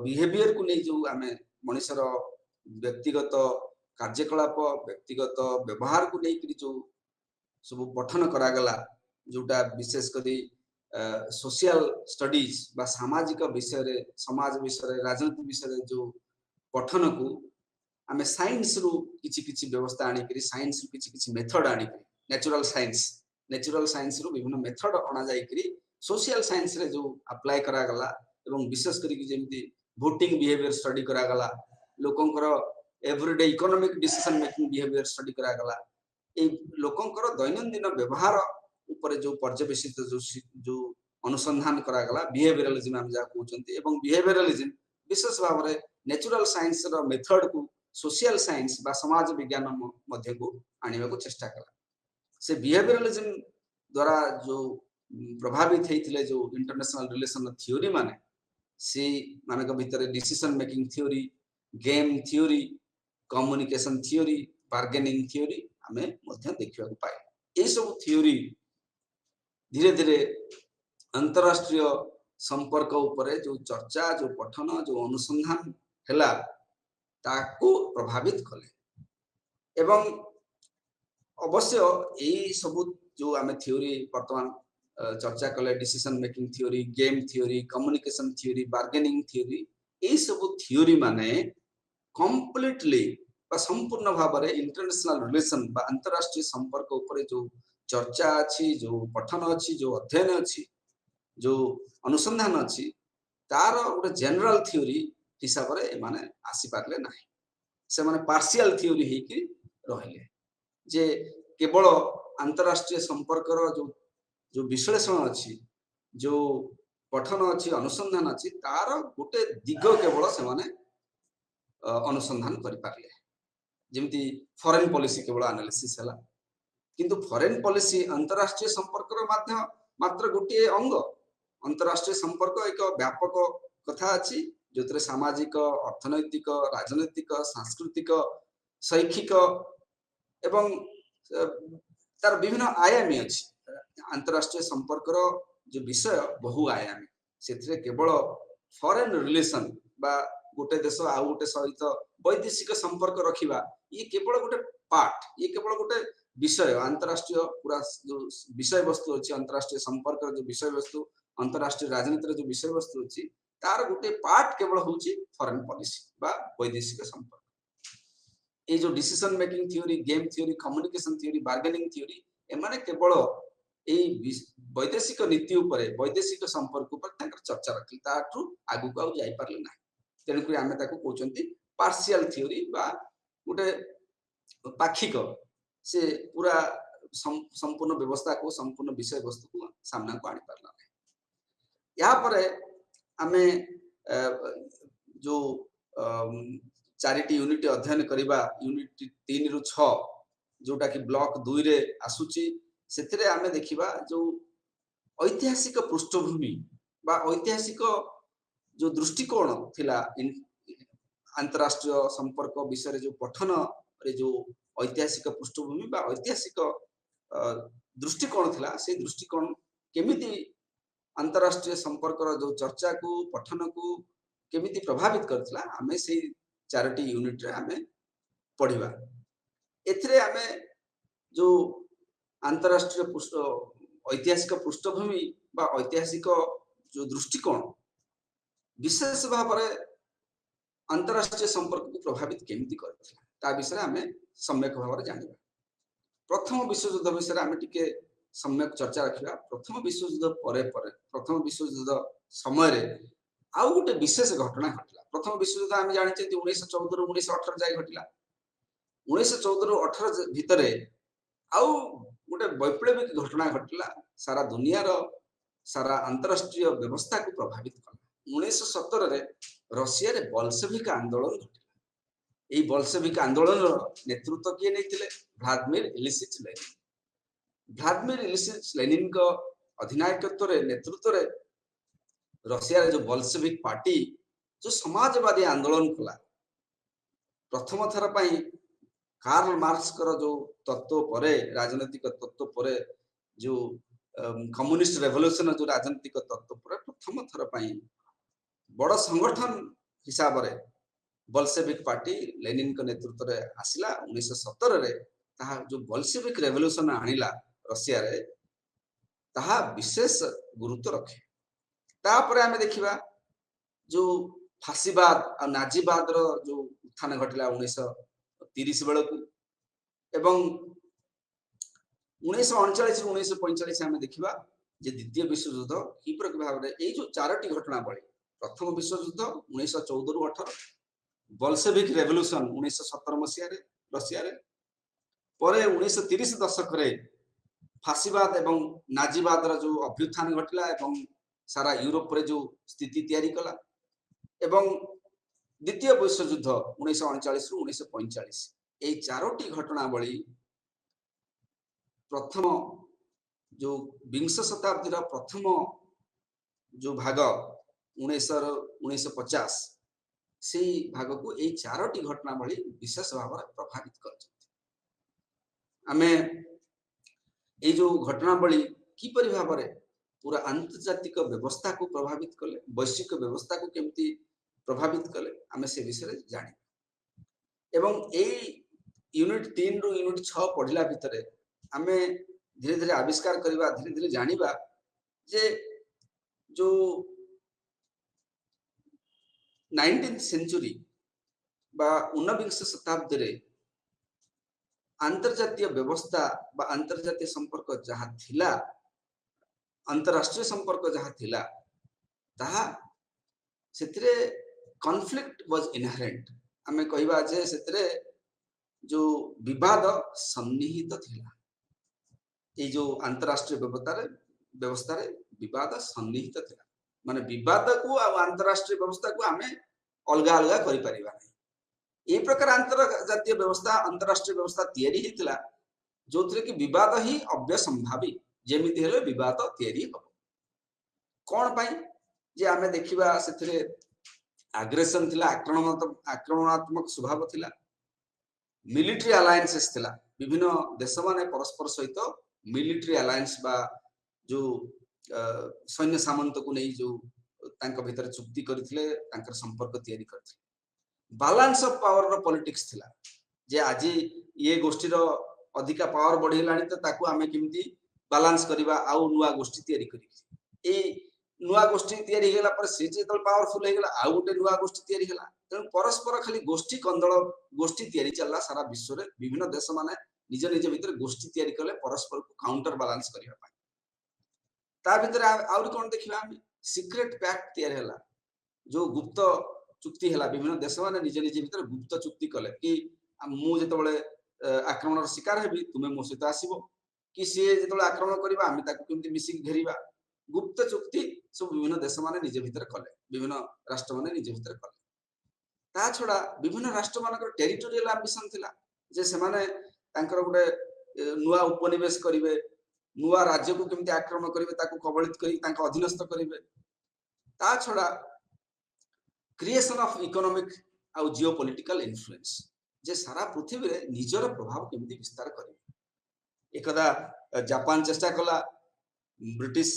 S1: बिहेवियर को नहीं जो आमे मनुष्यर व्यक्तिगत कार्यकलाप व्यक्तिगत व्यवहार को नहीं जो सब पठन करा गला जोटा विशेष करी सोशल स्टडीज बा सामाजिक विषय रे समाज विषय रे राजनीति विषय रे जो पठन को आमे साइंस रु किछि किछि व्यवस्था आनी करी साइंस रु किछि किछि मेथड आनी करी नेचुरल साइंस रु विभिन्न मेथड अना जाई करी सोशल साइंस रे जो अप्लाई करा गला एवं विशेष करी जेमति वोटिंग बिहेवियर स्टडी करा गला लोकंकर everyday economic decision making behaviour study करा गला ए लोकंकर दैनंदिन व्यवहार ऊपर जो पर्यवेक्षित जो अनुसंधान करा गला बिहेवियरलिज्म हम जा कहउचंती एवं बिहेवियरलिज्म विशेष भाव रे नेचुरल साइंस रो मेथड को सोशल साइंस बा समाज विज्ञान मध्य को आनिबा को चेष्टा कला से बिहेवियरलिज्म द्वारा जो प्रभावित हेतिले जो इंटरनेशनल रिलेशन थ्योरी माने से मानक भीतर decision making theory game theory communication theory bargaining theory हमें मध्य देखिबा को पाए ए सब थ्योरी धीरे धीरे अंतरराष्ट्रीय संपर्क ऊपर जो चर्चा जो पठन जो अनुसंधान हैला ताको प्रभावित कले एवं अवश्य यही सब जो आमे थ्योरी वर्तमान चर्चा कले decision making theory game theory communication theory bargaining theory यही सब थ्योरी माने कंप्लीटली बा संपूर्ण भाव में इंटरनेशनल रिलेशन बा अंतरराष्ट्रीय संपर्क ऊपर जो चर्चा अच्छी जो पठन अच्छी जो अध्ययन अच्छी जो अनुसंधान अच्छी तार गोटे जनरल थ्योरी हिसाब रे माने आसी पारले नाही से माने पार्शियल थ्योरी हे कि रहले जे केवल अंतरराष्ट्रीय संपर्क रो जो विश्लेषण अच्छी जो पठन अच्छी अनुसंधान अच्छी तार गोटे दिग केवल से माने अनुसंधान करि पारले जेमती फॉरेन पॉलिसी केवल एनालिसिस हला किंतु फॉरेन पॉलिसी अंतरराष्ट्रीय संपर्क रो मात्र गोटे अंग अंतरराष्ट्रीय संपर्क एक व्यापक कथा अछि जोतरे सामाजिक अर्थनैतिक राजनैतिक सांस्कृतिक शैक्षिक एवं तार विभिन्न आयामी अछि अंतरराष्ट्रीय संपर्क रो जो विषय बहु आयामी सेथरे केवल फॉरेन रिलेशन बा गोटे देश आ गोटे सहित वैदेशिक संपर्क रखिबा ये केवल गोटे पार्ट ये केवल गोटे विषय अंतरराष्ट्रीय पूरा जो विषय वस्तु अछि अंतरराष्ट्रीय संपर्क जो विषय वस्तु अंतरराष्ट्रीय राजनीति जो विषय वस्तु अछि तार गोटे पार्ट केवल होची फॉरेन पॉलिसी बा वैदेशिक संपर्क ए जो decision making theory game theory communication theory bargaining theory एमाने केवल ए वैदेशिक नीति ऊपर वैदेशिक संपर्क ऊपर ताकर चर्चा रखली ताठू आगु को जाई पारले ना तेन करी आमे ताको कहउचंती पार्शियल थ्योरी बा गोटे पाक्षिक से पूरा संपूर्ण व्यवस्था को संपूर्ण विषय वस्तु को सामना को आनी पारला या पर आमे जो चारिटी यूनिट अध्ययन करिबा यूनिट 3 रु 6 जोटा कि ब्लॉक 2 रे आसुची सेथिरे आमे देखिबा जो ऐतिहासिक पृष्ठभूमि बा ऐतिहासिक जो दृष्टिकोण थिला अंतरराष्ट्रीय संपर्क विषय जो पठन रे जो ऐतिहासिक पृष्ठभूमि बा ऐतिहासिक दृष्टिकोण थिला से दृष्टिकोण केमिति अंतरराष्ट्रीय संपर्क जो चर्चा को पठन को केमिति प्रभावित करथिला हमें से चारिटी यूनिट रे हमें पढ़िबा एथरे हमें जो अंतरराष्ट्रीय ऐतिहासिक पृष्ठभूमि बा ऐतिहासिक जो दृष्टिकोण विशेष भाव रे अंतरराष्ट्रीय संपर्क को प्रभावित केमिति करथिला ता विषय हमें सम्यक भाव रे जानिबा प्रथम विश्व युद्ध विषय हमें टिके सम्यक चर्चा रखा प्रथम विश्वयुद्ध प्रथम विश्वयुद्ध समय आउ गोटे विशेष घटना घटला प्रथम विश्वयुद्ध आम जाने 1914 रु 1918 जाए घटला 1914 रु 18 भितर आउ गोटे वैप्लविक घटना घटला सारा दुनियार सारा अंतरराष्ट्रीय व्यवस्था को प्रभावित कला 1917 रे रशिया रे बल्शेविक आंदोलन घटिला এই বলশেভিক আন্দোলনের নেতৃত্ব কিଏ ନେଇଥିଲେ ଭ୍ଲାଦିମିର ଇଲିସିଚ ଲେନିନ ଭ୍ଲାଦିମିର ଇଲିସିଚ ଲେନିନଙ୍କ ଅଧିନାୟକତ୍ୱରେ ନେତୃତ୍ୱରେ ରଷିଆରେ जो ବଲଶେଭିକ ପାର୍ଟି जो समाजवादी आंदोलन कला प्रथम थर पई कार्ल मार्क्सकर जो तत्व परे राजनीतिक तत्व परे जो कम्युनिस्ट रेवोल्यूशन जो राजनीतिक तत्व परे प्रथम थर पई बड़ संगठन हिसाब रे बल्शेविक पार्टी लेनिन के नेतृत्व रे आसिला 1917 रे ताहा जो बल्शेविक रेवोल्यूशन आनिला रशिया रे ताहा विशेष गुरुत्व रखे तापरे हमें देखिबा जो फासीवाद और नाजीवाद रो जो उत्थान घटिला 1930 बेलकू एवं 1939 रु 1945 हमें देखिबा जे द्वितीय विश्वयुद्ध की प्रकार भाव रे ए जो चारोटी घटना बळी प्रथम विश्वयुद्ध 1914 रु 18 बल्शेविक रेवोल्यूशन 1917 मसीह रे रशिया रे परे 1930 दशक रे फासीवाद एवं नाजीवाद रो जो अभ्युत्थान घटिला एवं सारा यूरोप रे जो स्थिति तैयारी कला एवं द्वितीय विश्वयुद्ध 1939 रु 1945 ए चारोटी घटनावली प्रथम जो विंश शताब्दी रा प्रथम जो भाग 1950 से भाग को यही चारोटी घटनावली विशेष भाव में प्रभावित कर आमे ये जो घटनावली किपरि भाव में पूरा आंतर्जातिक व्यवस्था को प्रभावित कले वैश्विक व्यवस्था को केमती प्रभावित कले आमे से विषय जानी एवं यही यूनिट 3 रु यूनिट 6 पढ़िला भितरे आमे धीरे धीरे आविष्कार करबा धीरे धीरे जानिबा जे जो 19th सेंचुरी बा 19विंश शताब्दी रे अंतर्जातीय व्यवस्था बा अंतर्जातीय संपर्क जहाँ थिला अंतरराष्ट्रीय संपर्क जहाँ थिला ताहा सेतिरे कॉन्फ्लिक्ट वाज इनहेरेंट आमे कहबा जे सेतिरे जो विवाद सन्निहित थिला ए जो अंतरराष्ट्रीय व्यवस्था रे विवाद सन्निहित थिला माने विवाद को अंतरराष्ट्रीय व्यवस्था को आमे अलग अलग करि परिबा नै ए प्रकार अंतरजातीय व्यवस्था अंतरराष्ट्रीय व्यवस्था तैयारी हितला जोथरे कि विवाद ही अव्यसंभावी जेमिति हेले विवाद तैयारी हो कोन पई जे आमे देखिबा सेथरे एग्रेशन थिला आक्रमणात्मक स्वभाव थिला मिलिटरी अलायंसेस थिला विभिन्न देश माने परस्पर सहित मिलिटरी अलायंस बा जो सैन्य सामंत को नहीं जो तांका भीतर चुक्ति करथिले तांकर संपर्क तैयारी करथिले बैलेंस ऑफ पावर रो पॉलिटिक्स थिला जे आज ये गोष्ठी रो अधिका पावर बढ़िलानी तो ताकू आमे किमती बैलेंस करबा आउ नुवा गोष्ठी तैयारी करी ए नुवा गोष्ठी तैयारी गेला पर से जे तल पावरफुल हे गेला आउ गोटे नुवा गोष्ठी तैयारी गेला त परस्पर खाली गोष्ठी कंदळ गोष्ठी तैयारी चलला सारा विश्व रे विभिन्न देश माने निज निज भीतर गोष्ठी तैयारी करले परस्पर को काउंटर बैलेंस करिया पाई ता भीतर आउरी कोन देखिबा हम सीक्रेट पैक्ट तैयार हैला जो गुप्त चुक्ति हैला विभिन्न देश माने निज निज भीतर गुप्त चुक्ति कले कि मु जेतबळे आक्रमण शिकार हेबी तुमे मो सहित आसीबो कि से जेतबळे आक्रमण करबा हम ताकू केमति मिसिंग घेरिबा गुप्त चुक्ति सब विभिन्न देश माने निज भीतर कले विभिन्न राष्ट्र माने निज भीतर कले ता छडा विभिन्न राष्ट्र मानकर टेरिटोरियल एम्बिशन थिला जे से माने तांकर गुटे नुवा उपनिवेश करिवे नुआ राज्य को केमती आक्रमण करिवे ताकू कबलित करी तांका अधीनस्थ करिवे ता छडा क्रिएशन ऑफ इकोनॉमिक आउ जियोपॉलिटिकल इन्फ्लुएंस जे सारा पृथ्वी रे निजर प्रभाव केमती विस्तार करिवे एकदा जापान चेष्टा कला ब्रिटिश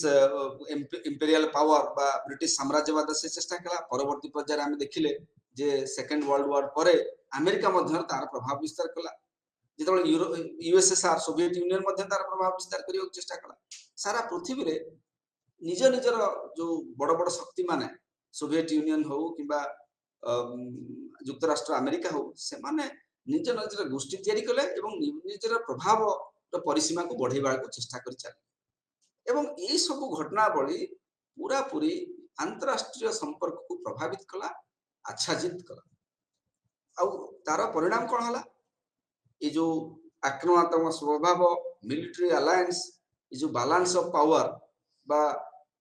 S1: इंपेरियल पावर बा ब्रिटिश साम्राज्यवाद से चेष्टा कला परवर्ती पर्याय हम देखिले जे सेकंड वर्ल्ड वॉर परे अमेरिका मध्य तार प्रभाव विस्तार कला जेतबळे यूएसएसआर सोवियत यूनियन मध्य तार प्रभाव विस्तार करियो चेष्टा कला सारा पृथ्वी रे निज निजर जो बड़ बड़ शक्ति माने सोवियत यूनियन हो किबा युक्तराष्ट्र अमेरिका हो से माने निज निजर गोष्ठी तैयारी कले एवं निजर प्रभाव परिसीमा को बढ़ेबा को चेष्टा करि चले ଏବଂ ଏଇ ସବୁ ଘଟଣାବଳୀ ପୁରାପୁରି अंतरराष्ट्रीय संपर्क को प्रभावित कला, आच्छादित कला। आउ तार परिणाम कौन हला? ये जो आक्रमणात्मक स्वभाव, मिलिटरी अलायंस, ये जो बैलेंस ऑफ पावर बा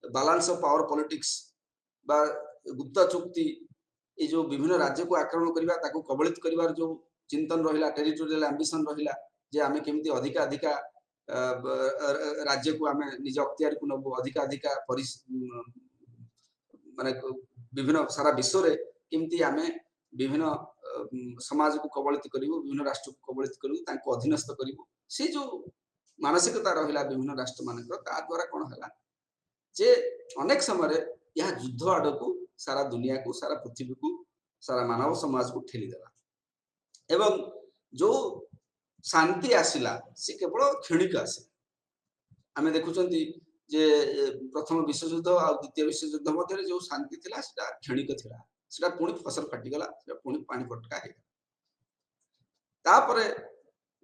S1: बैलेंस ऑफ पावर पॉलिटिक्स बा गुप्त चुक्ति, ये जो विभिन्न राज्य को आक्रमण करबा ताको कबलित करबार जो चिंतन रहिला, टेरिटोरियल एम्बिशन रहिला जे आमे केमिति अधिका अधिका राज्य को आमे निज अख्तियार को नबो, अधिका अधिका माने विभिन्न सारा विश्व रे केमिति आमे विभिन्न समाज को कबलित करिवो, विभिन्न राष्ट्र को कबलित करिवो, तांको अधीनस्थ करिवो, से जो मानसिकता रहिला विभिन्न राष्ट्र मानकर ता द्वारा कोन हला जे अनेक समय यह युद्ध आड़ को सारा दुनिया को, सारा पृथ्वी को, सारा मानव समाज को ठेली देला। एवं जो शांति आसिला से केवल क्षणिक आसिला। आमे देखुचंती जे प्रथम विश्व युद्ध और द्वितीय विश्व युद्ध मध्य जो शांति थिला सेटा क्षणिक थिला, सेटा पुणी फसल फाटी गला, सेटा पुणी पानी फटका हे। तापरे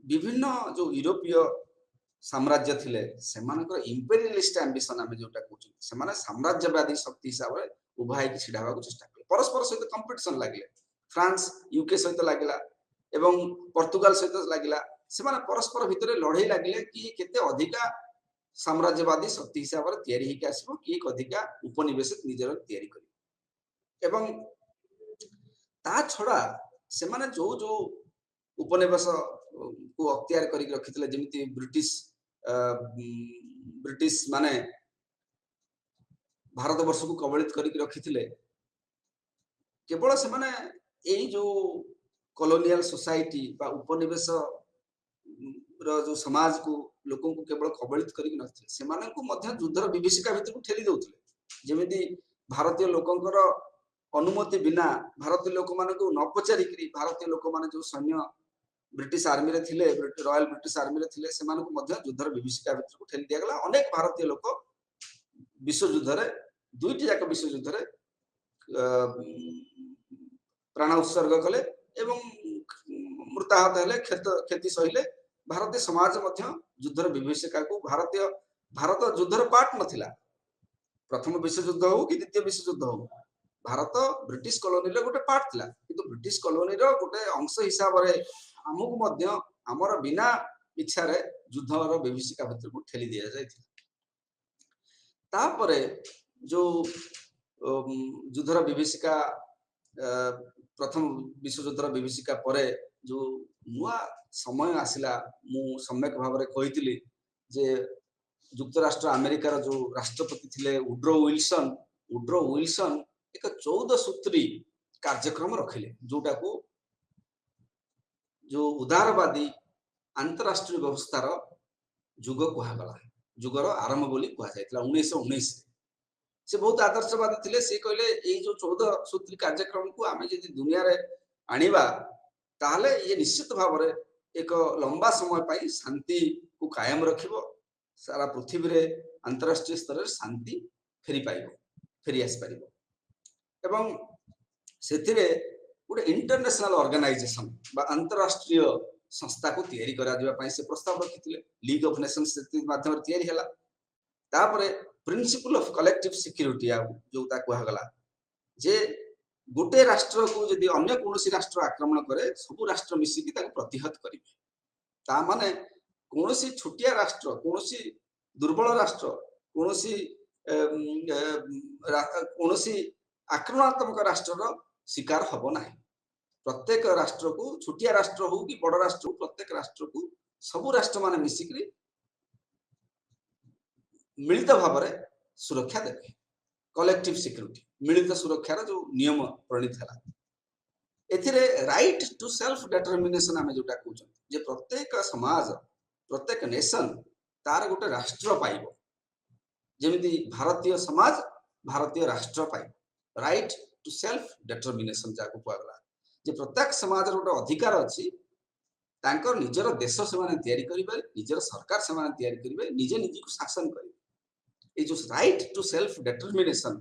S1: विभिन्न जो यूरोपीय साम्राज्य थिले सेमानकर इंपेरियलिस्ट एम्बिशन आमे जोटा कहउछ, सेमाने साम्राज्यवादी शक्ति हिसाब रे उभाई कि छिडाबा को चेष्टा कले, परस्पर सहित कंपटीशन लागले, फ्रांस यूके सहित लागिला एवं पोर्तुगाल सहित लागिला, सेमाने परस्पर भितरे लड़ाई लागले कि केते अधिका साम्राज्यवादी शक्ति हिसाब रे तयारी हेके आसीबो, कि एक अधिका उपनिवेशित निजर तयारी करिबो। एवं ता छडा सेमाने जो जो उपनिवेश को अख्तियार करी रखितले, जेमिति ब्रिटिश माने भारत वर्ष को कबलित करी रखितले, केवल से माने एई जो कॉलोनियल सोसाइटी बा उपनिवेश रो जो समाज को लोकों को केवल कबलित करी नथिले, से माने को मध्य युद्धर विभीषिका भितर को ठेली दउतले। जेमिति भारतीय लोकंकर अनुमति बिना भारतीय लोक मान को न पचारी करी भारतीय लोक मान जो सैन्य ब्रिटिश आर्मी रे थिले, रॉयल ब्रिटिश आर्मी रे थिले, से मानको मध्य युद्धर विभीषिका भितर को ठेली दिया गला। अनेक भारतीय लोक विश्व युद्ध रे, दुईटी जाक विश्व युद्ध रे प्राण उत्सर्ग कले एवं मृताहत हेले, क्षति सहिले। भारतीय समाज मध्य युद्धर विभीषिका को भारत युद्धर पार्ट नथिला। प्रथम विश्व युद्ध हो कि द्वितीय विश्व युद्ध हो, भारत ब्रिटिश कॉलोनी रे गोटे पार्ट थिला, किंतु ब्रिटिश कॉलोनी रो गोटे अंश हिसाब रे हमको मध्य हमर बिना इच्छा रे युद्धर विभीषिका भितर को ठेली दिया जायथिला। तापरे जो युद्धर विभीषिका प्रथम विश्व युद्धर विभीषिका परे जो नुआ समय आसिला, मु सम्यक भाव रे कहितली जे युक्तराष्ट्र अमेरिका रो जो राष्ट्रपति थिले वुड्रो विल्सन एक 14 सूत्री कार्यक्रम रखिले, जोटा को जो उदारवादी अंतरराष्ट्रीय व्यवस्थार जुग कहगला, जुगर आरंभ बोली कह जायतिला 1919 से बहुत आदर्शवादी थिले। से कहले ए जो 14 सूत्री कार्यक्रम को आमे यदि दुनिया रे आनिबा ताहले ये निश्चित भाव रे एक लंबा समय पाई शांति को कायम रखिबो, सारा पृथ्वी रे अंतरराष्ट्रीय स्तर रे शांति फेरी आस परिबो। एवं सेथिरे गोटे इंटरनेशनल ऑर्गेनाइजेशन बा अंतरराष्ट्रीय संस्था को तैयारी करा दिबा पई से प्रस्ताव रखिथिले। लीग ऑफ नेशंस से माध्यम तैयारी हला। तापरे प्रिंसिपल ऑफ कलेक्टिव सिक्योरिटी जो ता कहा गला जे गोटे राष्ट्र को यदि अन्य कोनोसी राष्ट्र आक्रमण करे सब राष्ट्र मिसिकी ताको प्रतिहत करिवे। ता माने कोनोसी छोटिया राष्ट्र, कोनोसी दुर्बल राष्ट्र, कोनोसी आक्रमणात्मक राष्ट्र शिकार हबो नाही। प्रत्येक राष्ट्र को, छोटिया राष्ट्र हो कि बड़ राष्ट्र हो, प्रत्येक राष्ट्र को सब राष्ट्र माने मिसिकी मिलित भाव में सुरक्षा देवे। कलेक्टिव सिक्योरिटी मिलित सुरक्षार जो नियम प्रणीत है, एथिरे राइट टू सेल्फ डिटरमिनेशन आमे जोटा कहउछन जे प्रत्येक समाज, प्रत्येक नेशन तार गोटे राष्ट्र पाइबो, जेमिति भारतीय समाज भारतीय राष्ट्र पाइबो। राइट टू सेल्फ डिटरमिनेशन जाको कहगला जे प्रत्येक समाज गोटे अधिकार अछि, तांकर निजर देश से माने तयारी करिवे, निजर सरकार से माने तयारी करिवे, निजे निजी को शासन करिवे। ए जो right to self determination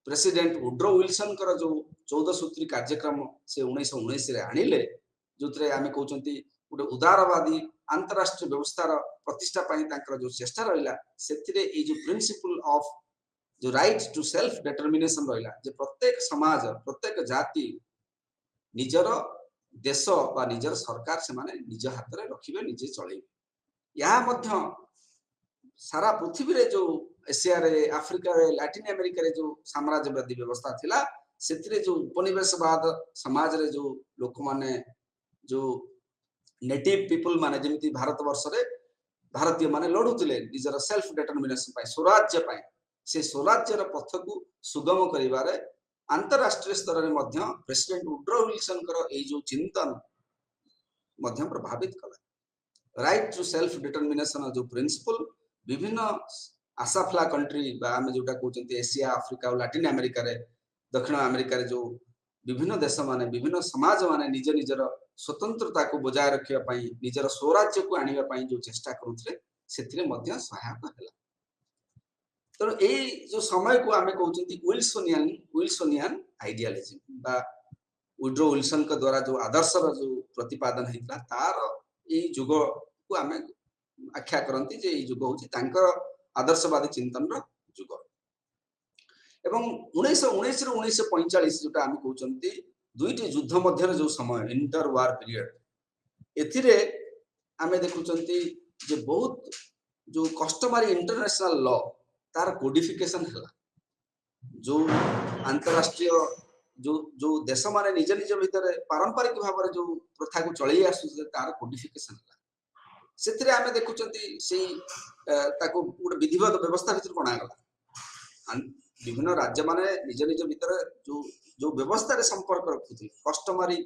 S1: president Woodrow Wilson कर जो 14 सूत्री कार्यक्रम से 1919 रे आनिले, जोतरे आमे कहउचंती गोटे उदारवादी अंतरराष्ट्रीय व्यवस्था प्रतिष्ठा जो चेष्टा रहा से प्रिंसिपल ऑफ जो राइट टू सेल्फ डिटरमिनेशन रहा प्रत्येक समाज प्रत्येक जाति निजर देश बा निजर सरकार से माने निज हाथ में रखिए निजे चलेबे सारा पृथ्वी रे जो एशिया रे आफ्रिका रे लैटिन अमेरिका रे जो साम्राज्यवादी व्यवस्था थिला सेतिरे जो उपनिवेशवाद समाज रे जो लोक माने जो नेटिव पीपल माने जेमिति भारत वर्ष रे भारतीय माने लड़ुतिले निजर सेल्फ डिटरमिनेशन पाई स्वराज्य पाई से स्वराज्य र पथ को सुगम करिवारे अंतरराष्ट्रीय स्तर रे मध्य प्रेसिडेंट वुड्रो विल्सन कर ए जो चिंतन मध्य प्रभावित कला राइट टू सेल्फ डिटरमिनेशन जो प्रिंसिपल विभिन्न आसाफ्ला कंट्री बा आमे जोटा कहउचंती एशिया अफ्रीका और लैटिन अमेरिका रे दक्षिण अमेरिका रे जो विभिन्न देश माने विभिन्न समाज माने निज निजर स्वतंत्रता को बजाय रखिया पई निजर स्वराज्य को आनिबा पई जो चेष्टा करूथले सेथिरे मध्य सहायक हला तो ए जो समय को आमे कहउचंती विल्सोनियन आइडियालिज्म बा वुड्रो विल्सन के द्वारा जो आदर्श जो प्रतिपादन हेतला तार ए युग को आमे आख्या करंती जे ए युग होची तांकर आदर्शवादी चिंतन रो युग एवं 1919 रो 1945 जोटा आमे कहउचंती दुईटी युद्ध मध्य जो समय इंटर वार पीरियड एथिरे आमे देखुचंती जे बहुत जो कस्टमरी इंटरनेशनल लॉ तार कोडिफिकेशन हला जो अंतरराष्ट्रीय जो देश माने निज निज भीतर पारंपरिक भाव जो प्रथा को चलई आसु तार कोडिफिकेशन हला सेथिरे आमे देखुचंती सेही ताको गुड विधिवत व्यवस्था भीतर बना गला विभिन्न राज्य माने निज निज भीतर जो व्यवस्था रे संपर्क रखुथि कस्टमरी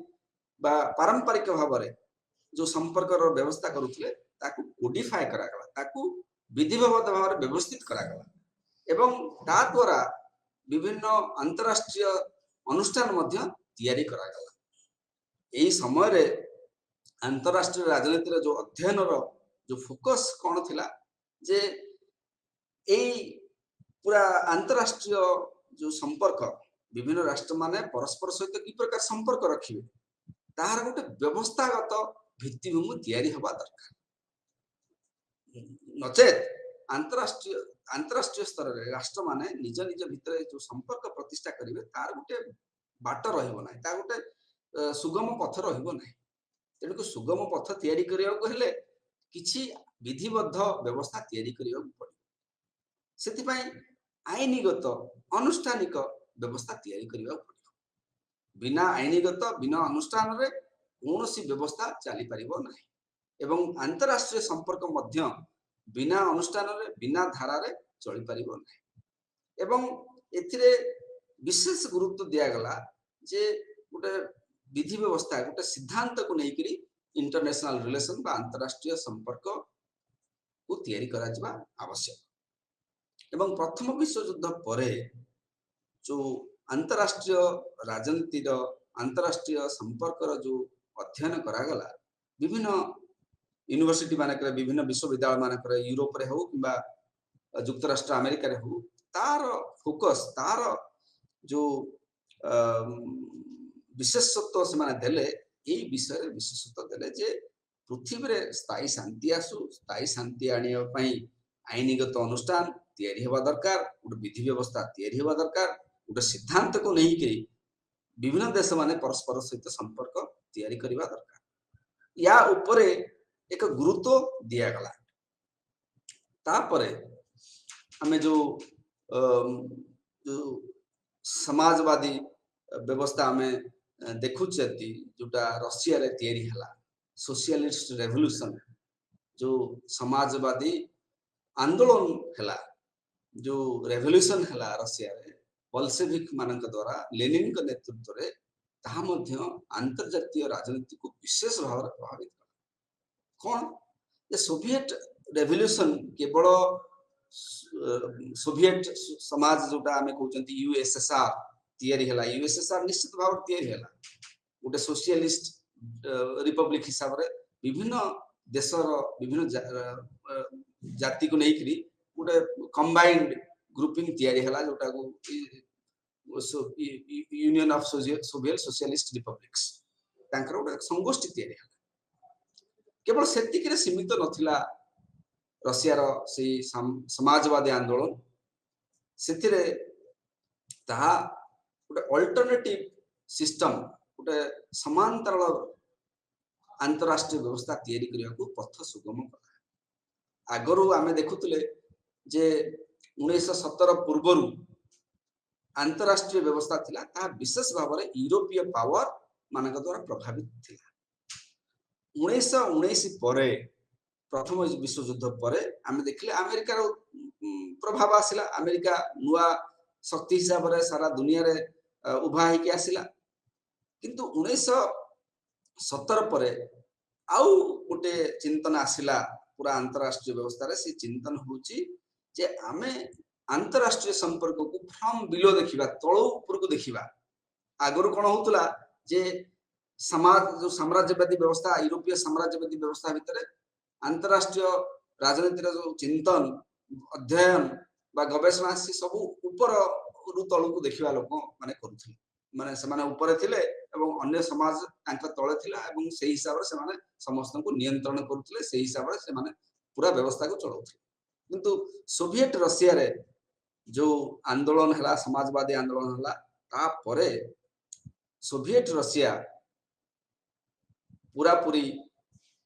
S1: बा पारंपरिक भाव रे जो संपर्क रो व्यवस्था करूथले ताको कोडिफाई करा गला ताको विधिवत भाव रे व्यवस्थित करा गला एवं ता द्वारा विभिन्न अंतरराष्ट्रीय अनुष्ठान मध्य तैयारी करा गला एही समय रे अंतरराष्ट्रीय राजनीति रे जो अध्ययन रो जो फोकस कोन थिला जे एही पूरा अंतरराष्ट्रीय जो संपर्क विभिन्न राष्ट्र माने परस्पर सहित की प्रकार संपर्क रखिबे तार गोटे व्यवस्थागत भित्तिभूमि तैयारी होबा दरकार नचेत अंतरराष्ट्रीय स्तर रे राष्ट्र माने निज निज भितर जो संपर्क प्रतिष्ठा करिवे तार गोटे बाट रहिबो नै ता गोटे सुगम पथ रहिबो नै तेणुक सुगम पथ तैयारी करिया को हेले किछि विधिबद्ध व्यवस्था तैयारी करिया पड़े सेति पई आईनीगत अनुष्ठानिक व्यवस्था तैयारी करिया पड़े बिना आईनीगत बिना अनुष्ठान रे कोनोसी व्यवस्था चली परिबो नै एवं अंतरराष्ट्रीय संपर्क मध्य बिना अनुष्ठान रे बिना धारा रे चली परिबो नै एवं एथिरे विशेष गुरुत्व दिया गला जे गोटे विधि व्यवस्था गोटे सिद्धांत को लेकर इंटरनेशनल रिलेशन बा अंतरराष्ट्रीय संपर्क को तैयारी करा जबा आवश्यक एवं प्रथम विश्व युद्ध परे जो अंतरराष्ट्रीय राजनीति रो अंतरराष्ट्रीय संपर्क रो जो अध्ययन करा गला विभिन्न यूनिवर्सिटी मानक विभिन्न विश्वविद्यालय मानक यूरोप रे हो किबा युक्तराष्ट्र अमेरिका रे हो तार फोकस तार जो विशेषत्व से माने देले एई विषय रे विशेषत्व देले जे पृथ्वी रे स्थायी शांति आसु स्थायी शांति आनिया पई आईनीगत अनुष्ठान तैयारी होबा दरकार उड विधि व्यवस्था तैयारी होबा दरकार उड सिद्धांत को नहीं के विभिन्न देश माने परस्पर सहित संपर्क तैयारी करबा दरकार या ऊपरे एक गुरुत्व दिया गला तापरे हमें जो समाजवादी व्यवस्था में देखुचती जोटा रशिया रे तैयारी हला सोशलिस्ट रेवोल्यूशन जो समाजवादी आंदोलन हला जो रेवोल्यूशन हला रशिया रे बोल्शेविक मानक द्वारा लेनिन के नेतृत्व रे ताहा मध्य अंतर्जातीय राजनीति को विशेष भाव रे प्रभावित कला कोन जे सोवियत रेवोल्यूशन केवल सोवियत समाज जोटा हमें कहउचंती यूएसएसआर तैयारी हला यूएसएसआर निश्चित भाव तैयारी हला गोटे सोशलिस्ट रिपब्लिक हिसाब रे विभिन्न देशर विभिन्न जाति को लेकरी गोटे कंबाइंड ग्रुपिंग तैयारी हला जोटा को union of Soviet socialist republics तांकर गोटे संगोष्ठी तैयारी हला केवल सेतिकिरे सीमित नथिला रशिया रो से समाजवादी आंदोलन सेतिरे ताहा गोटे अल्टरनेटिव सिस्टम गोटे समांतर अंतरराष्ट्रीय व्यवस्था तैयारी करने को पथ सुगम कला आगरू आमे देखुतले जे 1917 पूर्वरु अंतरराष्ट्रीय व्यवस्था थिला ता विशेष भाव में यूरोपीय पावर मानक द्वारा प्रभावित थिला 1919 परे प्रथम विश्व युद्ध परे आमे देखले अमेरिका रो प्रभाव आसिला अमेरिका नुआ शक्ति हिसाब रे सारा दुनिया रे उभा हे के आसिला किंतु 1917 परे आउ गोटे चिंतन आसिला पूरा अंतरराष्ट्रीय व्यवस्था रे से चिंतन होची जे आमे अंतरराष्ट्रीय संपर्क को फ्रॉम बिलो देखिबा तळो ऊपर को देखिबा आगरो कोन होतला जे समाज जो साम्राज्यवादी व्यवस्था यूरोपीय साम्राज्यवादी व्यवस्था भितरे अंतरराष्ट्रीय राजनीति जो चिंतन अध्ययन बा गवेषणा से सब ऊपर रु तळो को देखिबा लोक माने करूथले माने से माने ऊपर थिले एवं अन्य समाज तांका तळे थिला एवं सेही हिसाब रे से माने समस्त को नियंत्रण करूथले सेही हिसाब रे से माने पूरा व्यवस्था को चलाउथले किंतु सोवियत रशिया रे जो आंदोलन हला समाजवादी आंदोलन हला ता परे सोवियत रशिया पूरा पूरी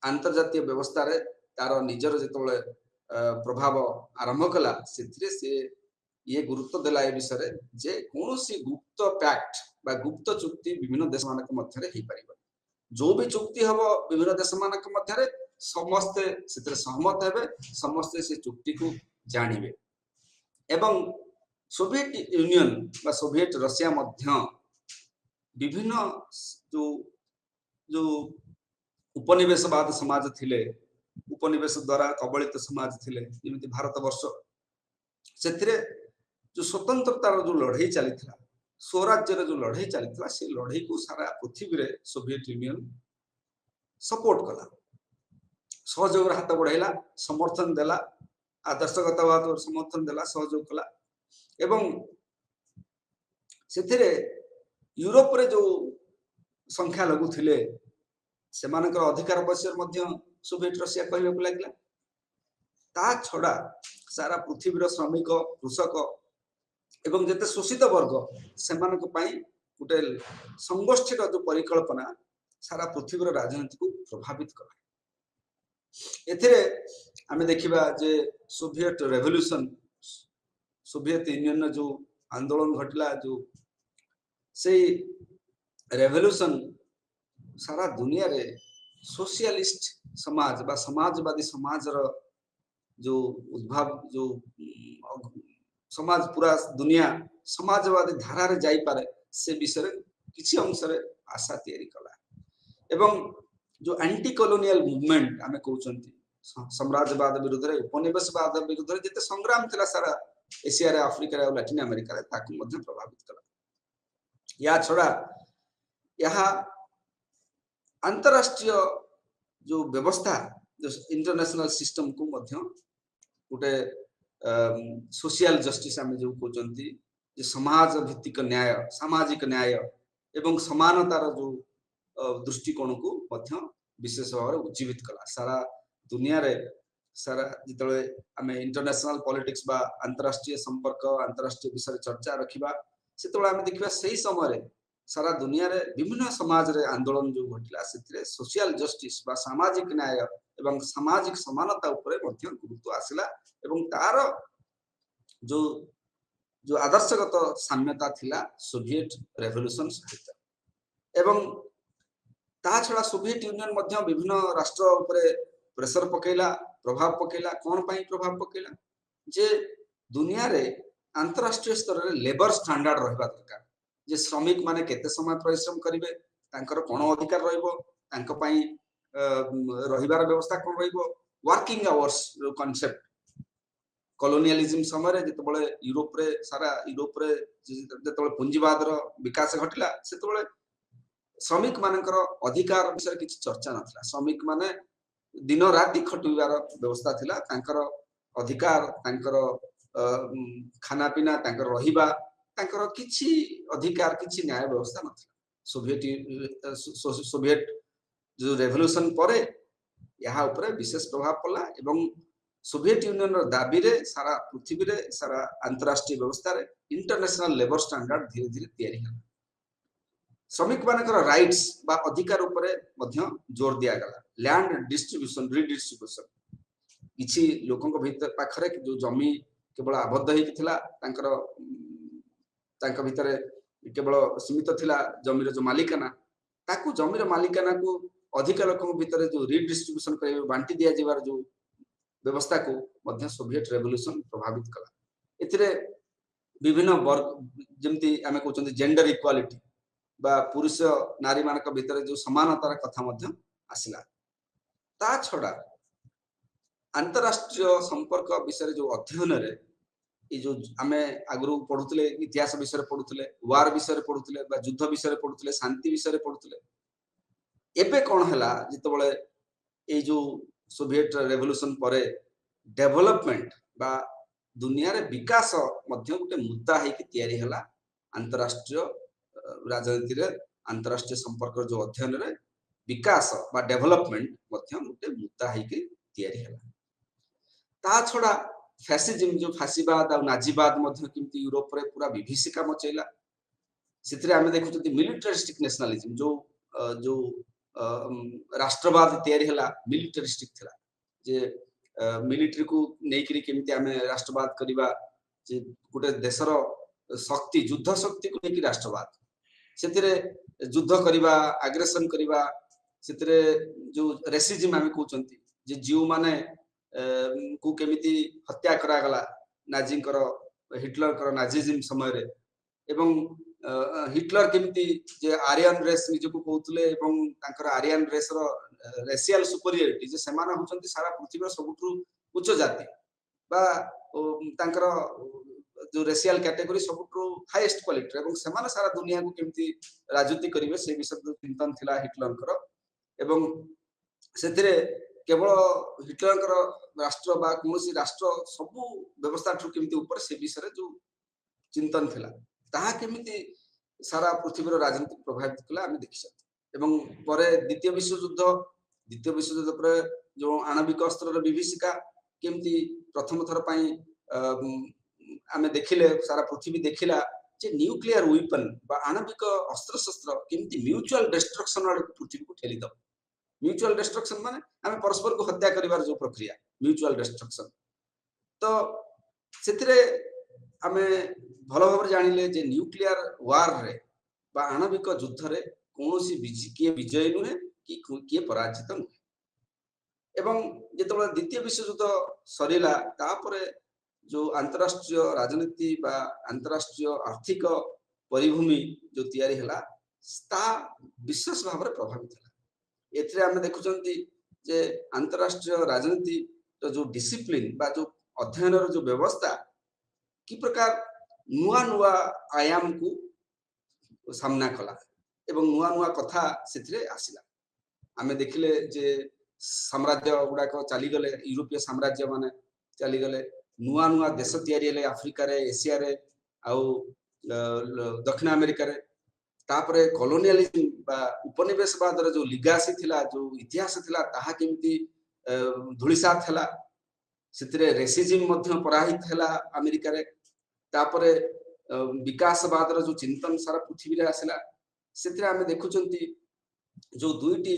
S1: अंतर्जातीय व्यवस्था रे तार निजर जेतोले प्रभाव आरंभ कला सेथिरे से ये गुरुत्व देला ए विषय जे कोनोसी गुप्त पैक्ट बा गुप्त चुक्ति विभिन्न देश मानक मध्य रे ही परिबा जो भी चुक्ति हबो विभिन्न देश मानक मध्य रे समस्त सेतिर सहमत हेबे समस्त से चुक्ति को जानिबे एवं सोवियत यूनियन बा सोवियत रशिया मध्य विभिन्न जो जो उपनिवेशवाद समाज थिले उपनिवेश द्वारा कबलित समाज थिले जेमिति भारत वर्ष सेथिरे जो स्वतंत्रता जो लड़ाई चली था स्वराज्य जो लड़ाई चली था से लड़ाई को सारा पृथ्वी रे सोवियत यूनियन सपोर्ट कला सहयोग हाथ बढ़ाइला समर्थन देला आदर्शगतवाद समर्थन देला सहयोग कला एवं सेथिरे यूरोप रे जो संख्या लगु थिले सेमानकर अधिकार बयसर मध्य सोवियत रशिया कहबे को लागला ता छडा सारा पृथ्वी रो श्रमिक कृषक एवं जते शोषित वर्ग सेमानक पई गुटे संगोष्ठीर जो परिकल्पना सारा पृथ्वी रो राजनीति को प्रभावित कला एथिरे आमे देखिबा जे सोवियत रेवोल्यूशन सोवियत यूनियन जो आंदोलन घटला जो से रेवोल्यूशन सारा दुनिया रे सोशलिस्ट समाज बा समाजवादी समाज रो जो उद्भव जो समाज पूरा दुनिया समाजवादी धारा रे जाई पारे से विषय रे किछि अंश रे आशा तैयारी कला एवं जो एंटी कॉलोनियल मूवमेंट आमे कहउचंती साम्राज्यवाद विरुद्ध रे उपनिवेशवाद विरुद्ध रे जते संग्राम थिला सारा एशिया रे अफ्रीका रे लैटिन अमेरिका रे ताकु मध्य प्रभावित कला या छोड़ा यहाँ अंतरराष्ट्रीय जो व्यवस्था जो इंटरनेशनल सिस्टम को मध्य गोटे सोशल जस्टिस आमे जो कहउचंती जे समाज भित्तिक न्याय सामाजिक न्याय एवं समानतार जो दृष्टिकोण को मध्य विशेष भाव में उज्जीवित कला सारा दुनिया रे सारा जितले आमे इंटरनेशनल पॉलिटिक्स बा अंतरराष्ट्रीय संपर्क अंतरराष्ट्रीय विषय चर्चा रखिबा सेतोला आमे देखिबा सही समय रे सारा दुनिया रे विभिन्न समाज रे आंदोलन जो घटिला सेतिरे सोशल जस्टिस बा सामाजिक न्याय एवं सामाजिक समानता ऊपर मध्य गुरुत्व आसिला एवं तार जो जो आदर्शगत साम्यता थिला सोवियत रेवोल्यूशन सहित एवं ता छड़ा सोवियत यूनियन मध्य विभिन्न राष्ट्र ऊपर प्रेशर पकेला प्रभाव पकेला कोन पई प्रभाव पकेला जे दुनिया रे अंतरराष्ट्रीय स्तर रे लेबर स्टैंडर्ड रहबा दरकार जे श्रमिक माने केते समय परिश्रम करिवे तांकर कोन अधिकार रहइबो तांक पई रहिबार व्यवस्था कोन रहइबो वर्किंग आवर्स कांसेप्ट कॉलोनियलिज्म समय रे जते बळे यूरोप रे सारा यूरोप रे जते बळे पूंजीवाद रो विकास घटिला सेते बळे श्रमिक मानकर अधिकार विषय किछि चर्चा नथिला श्रमिक माने दिन राति खटिबार व्यवस्था थिला तांकर अधिकार तांकर खाना पीना तांकर रहिबा तांकर किछि अधिकार किछि न्याय व्यवस्था नथिला सोवियत जो रेवोल्यूशन परे यहाँ ऊपर विशेष प्रभाव पड़ा एवं सोवियत यूनियन रो दाबी रे सारा पृथ्वी रे सारा अंतरराष्ट्रीय व्यवस्था रे इंटरनेशनल लेबर स्टैंडर्ड धीरे धीरे तैयारी हला श्रमिक मानकर राइट्स बा अधिकार ऊपर मध्य जोर दिया गला लैंड डिस्ट्रीब्यूशन रिडिस्ट्रीब्यूशन किछि लोकन भीतर पाखरे जो जमी केवल आबद्ध हेकि थिला तांकर भीतर केवल सीमित थिला जमीर जो मालिकाना ताकू जमीर मालिकाना को अधिक लोकन भीतर जो रिडिस्ट्रीब्यूशन करे बांटी दिया जिवार जो व्यवस्था को मध्य सोवियत रेवोल्यूशन प्रभावित कला एथिरे विभिन्न वर्ग जेमती आमे कहउछन्ती जेंडर इक्वालिटी बा पुरुष नारी मानक भीतर जो समानतार कथा मध्य आसिला ता छडा अंतरराष्ट्रीय संपर्क विषय जो अध्ययन रे जो आमे आगु पढ़ुले इतिहास विषय पढ़ुले वार विषय पढ़ुले युद्ध विषय पढ़ुले शांति विषय पढ़ुले एबे कौन हला जितबले ए जो सोवियत रेवोल्यूशन परे डेवलपमेंट बा दुनिया रे विकास मध्य गोटे मुद्दा है कि तैयारी हला अंतरराष्ट्रीय राजनीति रे अंतरराष्ट्रीय संपर्क जो अध्ययन रे विकास बा डेवलपमेंट मध्य गोटे मुद्दा है कि तैयारी हला ता छडा फैसिज्म जो फासीवाद और नाजीवाद मध्य किमती यूरोप रे पूरा विभीषिका मचैला सितरे आमे देखुछती मिलिटरिस्टिक नेशनलिज्म जो राष्ट्रवाद तैयारी हला मिलिटरिस्टिक थिला जे मिलिटरी को नेकरी केमती आमे राष्ट्रवाद करिबा जे गोटे देशर शक्ति युद्ध शक्ति को नेकी राष्ट्रवाद सितरे युद्ध करिबा एग्रेशन करिबा सितरे जो रेसिज्म आमे कहउछंती जे जीव माने को केमिति हत्या करा गला नाजी कर हिटलर कर नाजीज्म समय रे एवं हिटलर केमिति जे आर्यन रेस निज को कहउतले एवं तांकर आर्यन रेस रो रेशियल सुपीरियरिटी जे समान होचंती सारा पृथ्वी रो सबुठु उच्च जाति बा तांकर जो रेशियल कैटेगरी सबुठु हाईएस्ट क्वालिटी एवं समान सारा दुनिया को केमिति राजनीति करिवे से विषय चिंतन थिला हिटलर कर एवं सेतिरे केवल हिटलर राष्ट्र बा कोनोसी राष्ट्र सबु व्यवस्था ठु केमिति ऊपर से विषय जो चिंतन थिला ताहा केमिति सारा पृथ्वी रो राजनीति प्रभावित कला आमे देखि सकते एवं परे द्वितीय विश्व युद्ध पर जो आणविक अस्त्र रो विभीषिका केमिति प्रथम थर पई आमे देखिले सारा पृथ्वी देखिला जे न्यूक्लियर वेपन बा आणविक अस्त्र शस्त्र केमिति म्यूचुअल डिस्ट्रक्शन वाले पृथ्वी को ठेली दो म्यूचुअल डिस्ट्रक्शन माने आमे परस्पर को हत्या करिवार जो प्रक्रिया म्यूचुअल डिस्ट्रक्शन तो सेतिरे आमे भलो भाव जानिले जे न्यूक्लियर वार रे बा आणविक युद्ध रे कोनोसी किए विजय नुहे कि किए पराजित नुहे एवं जेतबे द्वितीय विश्व युद्ध सरीला तापरे जो अंतरराष्ट्रीय राजनीति बा अंतरराष्ट्रीय आर्थिक परिभूमि जो तैयारी हला ता विशेष भाव रे प्रभावित हला एथरे आमे देखुचंती जे अंतरराष्ट्रीय राजनीति तो जो डिसिप्लिन बा जो अध्ययन रो जो व्यवस्था की प्रकार नुआ नुआ आयाम को सामना कला एवं नुआ नुआ कथा सेथरे आसिला आमे देखिले जे साम्राज्य गुडा को चली गले यूरोपीय साम्राज्य माने चली गले नुआ नुआ देश तैयारी हेले अफ्रिका रे एशिया रे आउ दक्षिण अमेरिका रे तापरे कॉलोनियलिज्म बा उपनिवेशवाद रो जो लिगासी थिला जो इतिहास थिला ताहा केमती धुलिसा थिला सितरे रेसिज्म मध्य पराहित हैला अमेरिका रे तापरे विकासवाद रो जो चिंतन सारा पृथ्वी रे आसिला सितरे आमे देखुचंती जो दुईटी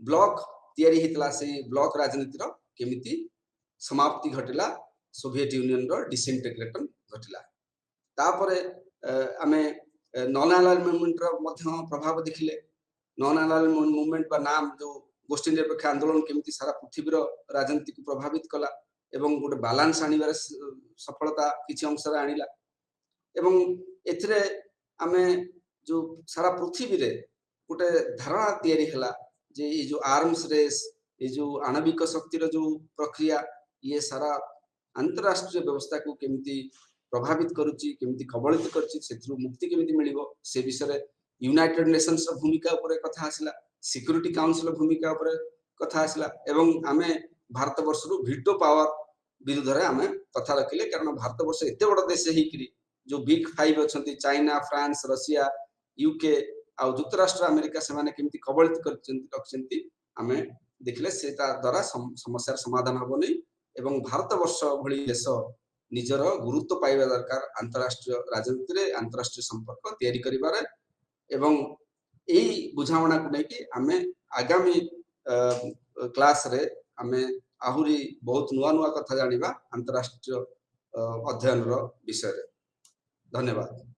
S1: ब्लॉक तैयारी हितला से ब्लॉक राजनीति रो केमिति समाप्ति घटिला सोवियत यूनियन रो डिसइंटीग्रेशन घटिला तापरे आमे नॉन अलाइनमेंट मूवमेंट रो मध्य प्रभाव देखिले नॉन अलाइनमेंट मूवमेंट बा नाम जो गोष्ठी निरपेक्ष आंदोलन केमिति सारा पृथ्वी रो राजनीति को प्रभावित कला एवं गोटे बैलेंस आनिबार सफलता किछि अंश रे आनिला एवं एथरे आमे जो सारा पृथ्वी रे गोटे धारणा तैयारी हला जे ये जो आर्म्स रेस ये जो आणविक शक्ति रो जो प्रक्रिया ये सारा अंतरराष्ट्रीय व्यवस्था को केमिति प्रभावित करूची केमिति कबलित करची सेथरु मुक्ति केमिति मिलिबो से विषय यूनाइटेड नेशंस रो भूमिका ऊपर कथा आसिला सिक्योरिटी काउंसिल रो भूमिका ऊपर कथा आसिला एवं आमे भारत वर्ष रो वीटो पावर विरुद्ध रे आमे कथा रखिले कारण भारत वर्ष एते बड़ देश हेई करी जो बिग 5 अछंती चाइना फ्रांस रशिया यूके आ युक्तराष्ट्र अमेरिका से माने केमिति कबलित करचंती रखचंती आमे देखले से द्वारा समस्या समाधान हेनी एवं भारत वर्ष भली देश निजर गुरुत्व पाइबा दरकार अंतरराष्ट्रीय राजनीति रे अंतरराष्ट्रीय संपर्क तैयारी करिबारे एवं एई बुझामणा को नेकी आमे आगामी क्लास रे आमे आहुरी बहुत नुआ नुआ कथा जानिबा अंतरराष्ट्रीय अध्ययन रो विषय रे। धन्यवाद।